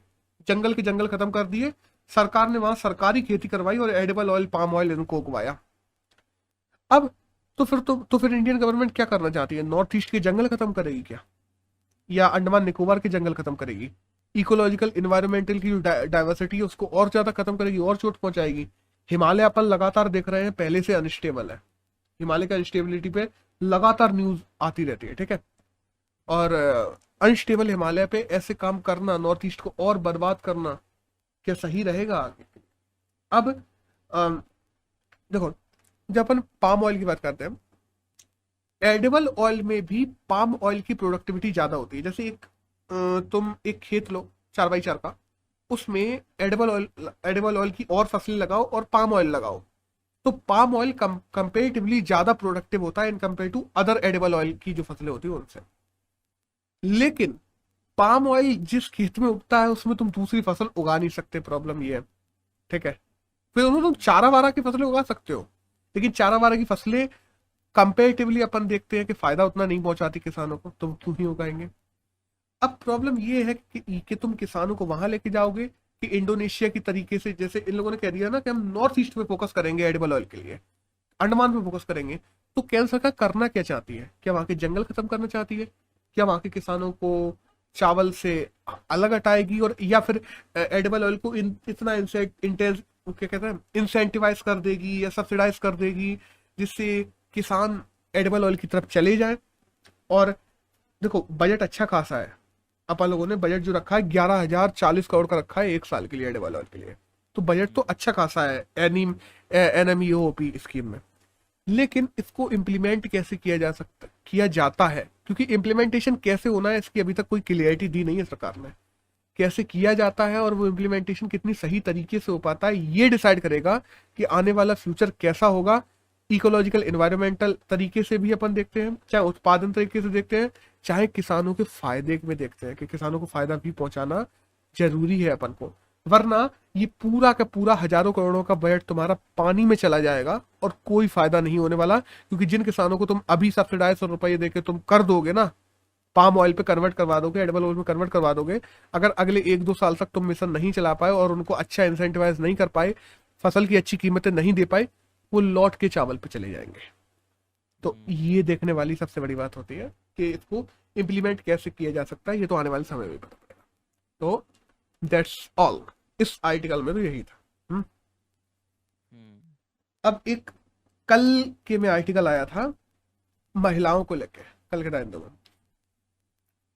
जंगल के जंगल खत्म कर दिए, सरकार ने वहां सरकारी खेती करवाई और एडिबल ऑयल पाम ऑयल इनको उगवाया। अब तो फिर इंडियन गवर्नमेंट क्या करना चाहती है, नॉर्थ ईस्ट के जंगल खत्म करेगी क्या, या अंडमान निकोबार के जंगल खत्म करेगी, इकोलॉजिकल इन्वायरमेंटल की जो डाइवर्सिटी है उसको और ज्यादा खत्म करेगी और चोट पहुंचाएगी। हिमालय अपन लगातार देख रहे हैं पहले से अनस्टेबल है, हिमालय का इंस्टेबिलिटी पे लगातार न्यूज आती रहती है, ठीक है। और अनस्टेबल हिमालय पे ऐसे काम करना, नॉर्थ ईस्ट को और बर्बाद करना, क्या सही रहेगा आगे। अब देखो जब अपन पाम ऑयल की बात करते हैं, एडिबल ऑयल में भी पाम ऑयल की प्रोडक्टिविटी ज्यादा होती है। जैसे तुम एक खेत लो 4x4 का, उसमें एडिबल ऑयल की और फसलें लगाओ और पाम ऑयल लगाओ, तो पाम ऑयल कंपेरेटिवली ज्यादा प्रोडक्टिव होता है in compare to other edible oil की जो फसलें होती है उनसे। लेकिन पाम ऑयल जिस खेत में उगता है उसमें तुम दूसरी फसल उगा नहीं सकते, प्रॉब्लम ये है, ठीक है। फिर उन्होंने तुम चारा वारा की फसलें उगा सकते हो, लेकिन चारा वारा की फसलें कंपेरेटिवली अपन देखते हैं कि फायदा उतना नहीं पहुंचाती किसानों को, तो क्यों ही उगाएंगे। अब प्रॉब्लम ये है कि तुम किसानों को वहां लेके जाओगे कि इंडोनेशिया की तरीके से, जैसे इन लोगों ने कह दिया ना कि हम नॉर्थ ईस्ट पे फोकस करेंगे एडिबल ऑयल के लिए, अंडमान पे फोकस करेंगे। तो केंद्र सरकार करना क्या चाहती है, क्या वहां के जंगल खत्म करना चाहती है, क्या वहां के किसानों को चावल से अलग हटाएगी, और या फिर एडिबल ऑयल को इतना इंटेंस क्या कहते हैं इंसेंटिवाइज कर देगी या सब्सिडाइज कर देगी जिससे किसान एडिबल ऑयल की तरफ चले जाए। और देखो बजट अच्छा खासा है, अपन लोगों ने बजट जो रखा है 11,040 करोड़ का रखा है 1 साल के लिए एडिबल ऑयल के लिए, तो बजट तो अच्छा खासा है NMEOP स्कीम में। लेकिन इसको इम्प्लीमेंट कैसे किया जाता है, क्योंकि इम्प्लीमेंटेशन कैसे होना है इसकी अभी तक कोई क्लियरिटी दी नहीं है सरकार ने। कैसे किया जाता है और वो इम्प्लीमेंटेशन कितनी सही तरीके से हो पाता है, ये डिसाइड करेगा कि आने वाला फ्यूचर कैसा होगा। इकोलॉजिकल एनवायरमेंटल तरीके से भी अपन देखते हैं, चाहे उत्पादन तरीके से देखते हैं, चाहे किसानों के फायदे में देखते हैं कि किसानों को फायदा भी पहुंचाना जरूरी है अपन को, वरना ये पूरा का पूरा हजारों करोड़ों का बजट तुम्हारा पानी में चला जाएगा और कोई फायदा नहीं होने वाला। क्योंकि जिन किसानों को तुम अभी सब्सिडाइज 100 रुपये देके तुम कर दोगे ना, पाम ऑयल पे कन्वर्ट करवा दोगे, एडिबल ऑयल में कन्वर्ट करवा दोगे, अगर अगले 1-2 साल तक तुम मिशन नहीं चला पाए और उनको अच्छा इंसेंटिवाइज नहीं कर पाए, फसल की अच्छी कीमतें नहीं दे पाए, वो लौट के चावल पे चले जाएंगे। तो ये देखने वाली सबसे बड़ी बात होती है कि इसको इम्प्लीमेंट कैसे किया जा सकता है, ये तो आने वाले समय में पता पड़ेगा। तो दैट्स ऑल, इस आर्टिकल में तो यही था। अब एक कल के में आर्टिकल आया था महिलाओं को लेके, कल के टाइम में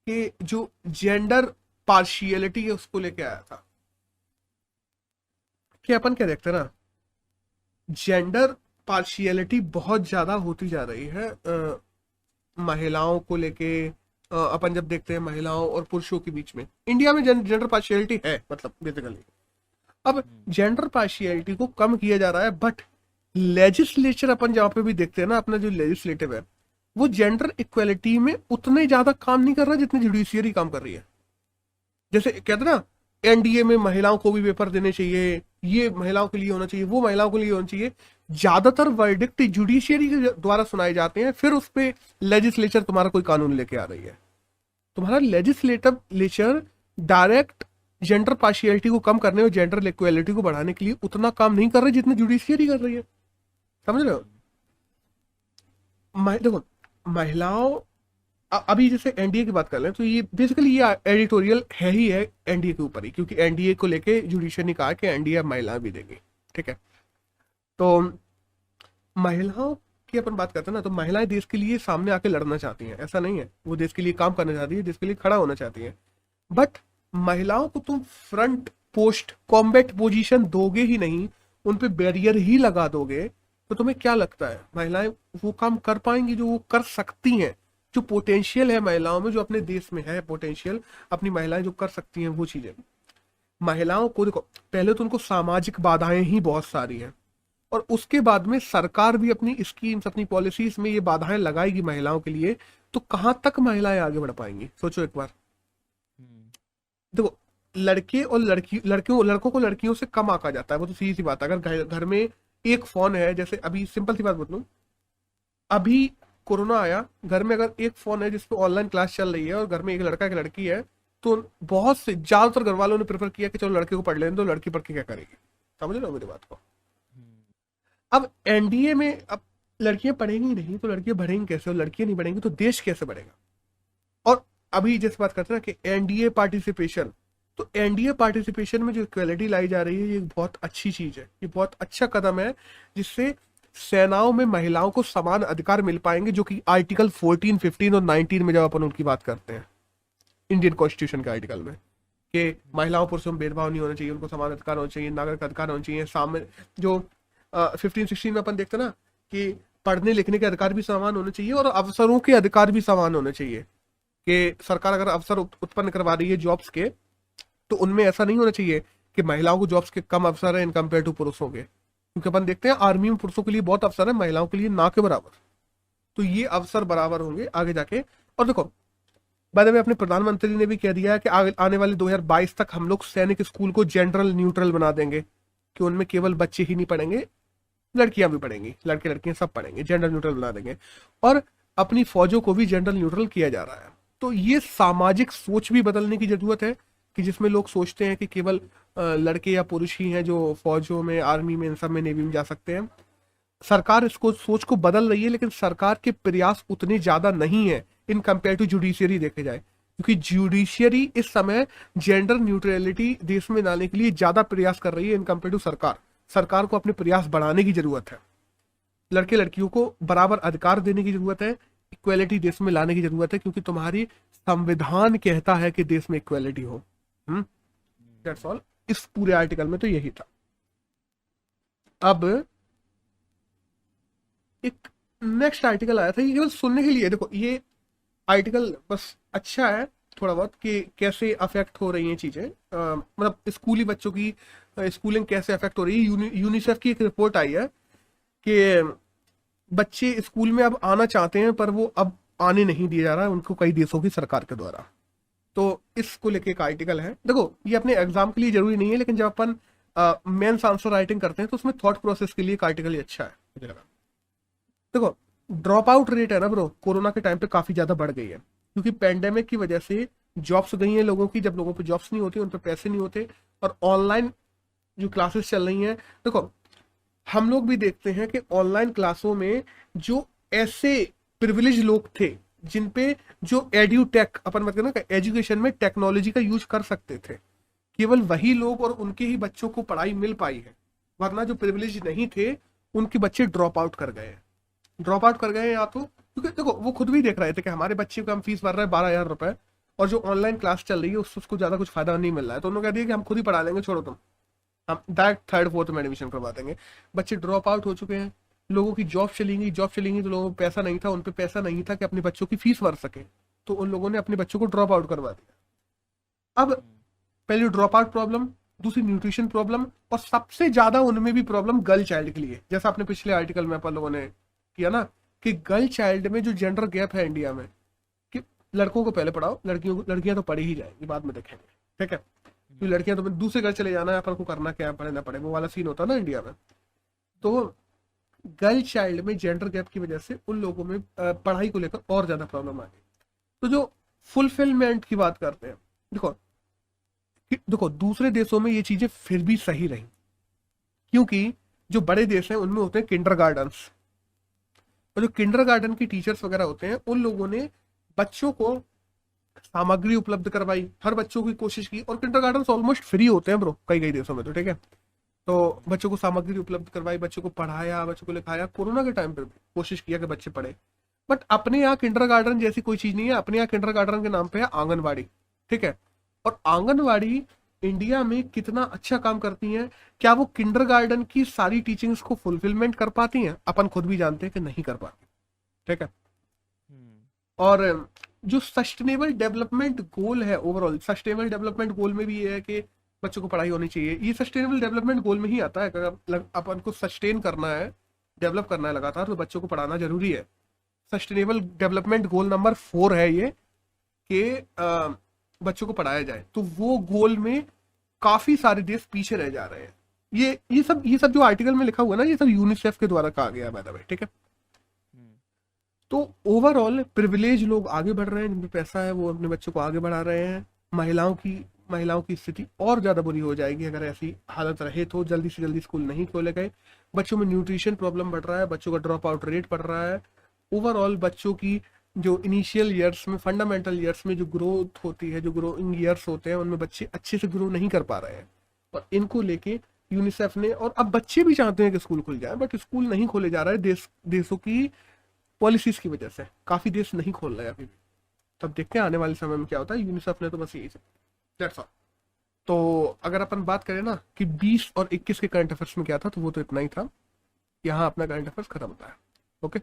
कि जो जेंडर पार्शियलिटी है उसको लेके आया था कि अपन क्या देखते हैं ना, जेंडर पार्शियलिटी बहुत ज्यादा होती जा रही है महिलाओं को लेके। अपन जब देखते हैं महिलाओं और पुरुषों के बीच में, इंडिया में जेंडर पार्शियलिटी है, मतलब बेसिकली अब जेंडर पार्शियलिटी को कम किया जा रहा है, बट लेजिस्लेचर अपन जहां पे भी देखते हैं ना, अपना जो लेजिस्लेटिव है वो जेंडर इक्वलिटी में उतने ज्यादा काम नहीं कर रहा जितनी जुडिशियरी काम कर रही है। जैसे कहते ना, एनडीए में महिलाओं को भी पेपर देने चाहिए, ये महिलाओं के लिए होना चाहिए, वो महिलाओं के लिए होना चाहिए, ज्यादातर वर्डिक्ट जुडिशियरी के द्वारा सुनाए जाते हैं, फिर उस पर लेजिस्लेचर तुम्हारा कोई कानून लेके आ रही है। तुम्हारा लेजिस्लेचर डायरेक्ट जेंडर पार्शियलिटी को कम करने और जेंडर इक्वलिटी को बढ़ाने के लिए उतना काम नहीं कर रही जितना जुडिशियरी कर रही है। समझ रहे हो? देखो महिलाओं, अभी जैसे एनडीए की बात कर लें तो ये बेसिकली ये एडिटोरियल है ही है एनडीए के ऊपर ही, क्योंकि एनडीए को लेके जुडिशियल ने कहा कि एनडीए अब महिलाएं भी देगी। ठीक है, तो महिलाओं की अपन बात करते हैं ना, तो महिलाएं देश के लिए सामने आके लड़ना चाहती हैं, ऐसा नहीं है, वो देश के लिए काम करना चाहती है, देश के लिए खड़ा होना चाहती है। बट महिलाओं को तुम फ्रंट पोस्ट कॉम्बैट पोजीशन दोगे ही नहीं, उन पे बैरियर ही लगा दोगे, तो तुम्हें क्या लगता है महिलाएं वो काम कर पाएंगी जो वो कर सकती हैं? जो पोटेंशियल है महिलाओं में, जो अपने देश में है पोटेंशियल, अपनी महिलाएं जो कर सकती हैं वो चीजें। महिलाओं को देखो, पहले तो उनको सामाजिक बाधाएं ही बहुत सारी हैं, और उसके बाद में सरकार भी अपनी स्कीम्स, अपनी पॉलिसीज में ये बाधाएं लगाएगी महिलाओं के लिए, तो कहां तक महिलाएं आगे बढ़ पाएंगी? सोचो एक बार। देखो, लड़के और लड़कों को लड़कियों से कम आंका जाता है, वो तो सीधी सी बात है। अगर घर में एक फोन है, जैसे अभी सिंपल सी बात बतलूं, अभी कोरोना आया, घर में अगर एक फोन है जिसपे ऑनलाइन क्लास चल रही है और घर में एक लड़का एक लड़की है, तो बहुत से ज्यादातर घर वालों ने प्रेफर किया कि चलो लड़के को पढ़ लेने दो, लड़की पढ़ के क्या करेगी। समझ लो मेरी बात को? अब एनडीए में अब लड़कियां पढ़ेंगी नहीं तो लड़कियां बढ़ेंगी कैसे, और लड़कियां नहीं बढ़ेंगी तो देश कैसे बढ़ेगा? और अभी जैसे बात करते हैं ना कि एनडीए पार्टिसिपेशन, तो एनडीए पार्टिसिपेशन में जो इक्वलिटी लाई जा रही है ये बहुत अच्छी चीज है, ये बहुत अच्छा कदम है, जिससे सेनाओं में महिलाओं को समान अधिकार मिल पाएंगे, जो कि आर्टिकल 14, 15 और 19 में जब अपन उनकी बात करते हैं इंडियन कॉन्स्टिट्यूशन के आर्टिकल में, कि महिलाओं पुरुषों में भेदभाव नहीं होना चाहिए, उनको समान अधिकार होना चाहिए, नागरिक अधिकार होना चाहिए, सामने जो 15-16 में अपन देखते ना कि पढ़ने लिखने के अधिकार भी समान होने चाहिए और अवसरों के अधिकार भी समान होने चाहिए, कि सरकार अगर अवसर उत्पन्न करवा रही है जॉब्स के, तो उनमें ऐसा नहीं होना चाहिए कि महिलाओं को जॉब्स के कम अवसर है इन कंपेयर टू पुरुषों के, क्योंकि अपन देखते हैं आर्मी में पुरुषों के लिए बहुत अवसर है, महिलाओं के लिए ना के बराबर। तो ये अवसर बराबर होंगे आगे जाके। और देखो, बाय द वे अपने प्रधानमंत्री ने भी कह दिया है कि आने वाले 2022 तक हम लोग सैनिक स्कूल को जेंडर न्यूट्रल बना देंगे, कि उनमें केवल बच्चे ही नहीं पढ़ेंगे, लड़कियां भी पढ़ेंगी, लड़के लड़कियां सब पढ़ेंगे, जेंडर न्यूट्रल बना देंगे। और अपनी फौजों को भी जेंडर न्यूट्रल किया जा रहा है। तो ये सामाजिक सोच भी बदलने की जरूरत है, कि जिसमें लोग सोचते हैं कि केवल लड़के या पुरुष ही हैं जो फौजों में, आर्मी में, इन सब में, नेवी में जा सकते हैं। सरकार इसको सोच को बदल रही है, लेकिन सरकार के प्रयास उतने ज्यादा नहीं है इन कंपेयर टू जुडिशियरी देखे जाए, क्योंकि जुडिशियरी इस समय जेंडर न्यूट्रलिटी देश में लाने के लिए ज्यादा प्रयास कर रही है इन कंपेयर टू सरकार। सरकार को अपने प्रयास बढ़ाने की जरूरत है, लड़के लड़कियों को बराबर अधिकार देने की जरूरत है, इक्वेलिटी देश में लाने की जरूरत है, क्योंकि तुम्हारी संविधान कहता है कि देश में इक्वेलिटी हो। That's all. इस पूरे आर्टिकल में तो यही था। अब एक नेक्स्ट आर्टिकल आया था, ये केवल सुनने के लिए, देखो ये आर्टिकल बस अच्छा है थोड़ा बहुत कि कैसे अफेक्ट हो रही हैं चीजें, मतलब स्कूली बच्चों की स्कूलिंग कैसे अफेक्ट हो रही है। यूनिसेफ की एक रिपोर्ट आई है कि बच्चे स्कूल में अब आना चाहते हैं पर वो अब आने नहीं दिया जा रहा है उनको कई देशों की सरकार के द्वारा। तो इसको लेके एक आर्टिकल है। देखो ये अपने एग्जाम के लिए जरूरी नहीं है, लेकिन जब अपन मेंस आंसर राइटिंग करते हैं तो उसमें थॉट प्रोसेस के लिए एक आर्टिकल ही अच्छा है मुझे लगा। देखो ड्रॉप आउट रेट है ना ब्रो, कोरोना के टाइम पे काफी ज्यादा बढ़ गई है, क्योंकि पेंडेमिक की वजह से जॉब्स गई हैं लोगों की, जब लोगों पे जॉब्स नहीं होती उन पे पैसे नहीं होते, और ऑनलाइन जो क्लासेस चल रही हैं, देखो हम लोग भी देखते हैं कि ऑनलाइन क्लासों में जो ऐसे प्रिविलेज लोग थे जिन पे जो एड्यूटेक अपन मतलब ना एजुकेशन में टेक्नोलॉजी का यूज कर सकते थे, केवल वही लोग और उनके ही बच्चों को पढ़ाई मिल पाई है, वरना जो प्रिविलेज नहीं थे उनके बच्चे ड्रॉप आउट कर गए। ड्रॉप आउट कर गए या तो क्योंकि देखो वो खुद भी देख रहे थे कि हमारे बच्चे को हम फीस भर रहे हैं 12,000 रुपए, और जो ऑनलाइन क्लास चल रही है उससे उसको ज्यादा कुछ फायदा नहीं मिल रहा है, तो उन्होंने कह दिया कि हम खुद ही पढ़ा लेंगे, छोड़ो तुम, हम डायरेक्ट थर्ड फोर्थ में एडमिशन करवा देंगे। बच्चे ड्रॉप आउट हो चुके हैं, लोगों की जॉब चलेंगी तो लोगों को पैसा नहीं था, उन पे पैसा नहीं था कि अपने बच्चों की फीस भर सके, तो उन लोगों ने अपने बच्चों को ड्रॉप आउट करवा दिया। अब हम्म, पहले ड्रॉप आउट प्रॉब्लम, दूसरी न्यूट्रिशन प्रॉब्लम, और सबसे ज्यादा उनमें भी प्रॉब्लम गर्ल चाइल्ड के लिए, जैसा आपने पिछले आर्टिकल में अपन लोगों ने किया ना कि गर्ल चाइल्ड में जो जेंडर गैप है इंडिया में, कि लड़कों को पहले पढ़ाओ, लड़कियां तो पढ़ी ही जाएंगी, बाद में देखेंगे, ठीक है, क्योंकि लड़कियां तो दूसरे घर चले जाना है, अपन को करना क्या है, पढ़े ना पढ़े, वो वाला सीन होता है ना इंडिया में। तो गर्ल चाइल्ड में जेंडर गैप की वजह से उन लोगों में पढ़ाई को लेकर और ज्यादा प्रॉब्लम आ गई। तो जो फुलफिलमेंट की बात करते हैं, देखो देखो दूसरे देशों में ये चीजें फिर भी सही रही, क्योंकि जो बड़े देश हैं उनमें होते हैं किंडरगार्टन्स, और जो किंडरगार्टन की टीचर्स वगैरह होते हैं उन लोगों ने बच्चों को सामग्री उपलब्ध करवाई, हर बच्चों की कोशिश की, और किंडरगार्टन ऑलमोस्ट फ्री होते हैं ब्रो कई कई देशों में, तो ठीक है, तो बच्चों को सामग्री उपलब्ध करवाई, बच्चों को पढ़ाया, बच्चों को लिखाया, कोरोना के टाइम पे भी कोशिश किया कि बच्चे पढ़े। बट अपने यहाँ किंडरगार्टन जैसी कोई चीज नहीं है, अपने यहाँ किंडरगार्टन के नाम पे है आंगनवाड़ी, ठीक है, और आंगनवाड़ी इंडिया में कितना अच्छा काम करती हैं, क्या वो किंडरगार्टन की सारी टीचिंग्स को फुलफिलमेंट कर पाती हैं? अपन खुद भी जानते हैं कि नहीं कर पाती, ठीक है। हम्म, और जो सस्टेनेबल डेवलपमेंट गोल है, ओवरऑल सस्टेनेबल डेवलपमेंट गोल में भी ये है कि बच्चों को पढ़ाई होनी चाहिए, ये सस्टेनेबल डेवलपमेंट गोल में ही आता है, अगर अपन को सस्टेन करना है, डेवलप करना है लगातार, तो बच्चों को पढ़ाना जरूरी है। सस्टेनेबल डेवलपमेंट गोल नंबर 4 है ये कि बच्चों को पढ़ाया जाए, तो वो गोल में काफी सारे देश पीछे रह जा रहे हैं। ये सब जो आर्टिकल में लिखा हुआ है ना, ये सब यूनिसेफ के द्वारा कहा गया है बाय द वे, ठीक है। हम्म, तो ओवरऑल प्रिविलेज लोग आगे बढ़ रहे हैं, जिनपे पैसा है वो अपने बच्चों को आगे बढ़ा रहे हैं। महिलाओं की स्थिति और ज्यादा बुरी हो जाएगी अगर ऐसी हालत रहे तो, जल्दी से जल्दी स्कूल नहीं खोले गए, बच्चों में न्यूट्रिशन प्रॉब्लम बढ़ रहा है, बच्चों का ड्रॉप आउट रेट बढ़ रहा है, ओवरऑल बच्चों की जो इनिशियल ईयर्स में, फंडामेंटल ईयर्स में जो ग्रोथ होती है, जो ग्रोइंग ईयर्स होते हैं, उनमें बच्चे अच्छे से ग्रो नहीं कर पा रहे हैं, और इनको लेके यूनिसेफ ने, और अब बच्चे भी चाहते हैं कि स्कूल खुल जाए, बट स्कूल नहीं खोले जा रहे हैं देशों की पॉलिसीज की वजह से, काफी देश नहीं खोल रहे अभी भी। तब देखते हैं आने वाले समय में क्या होता है, यूनिसेफ ने तो बस यही सब, दैट्स ऑल। तो अगर अपन बात करें ना कि 20 और 21 के करंट अफेयर्स में क्या था, तो वो तो इतना ही था। यहाँ अपना करंट अफेयर्स खत्म होता है। ओके।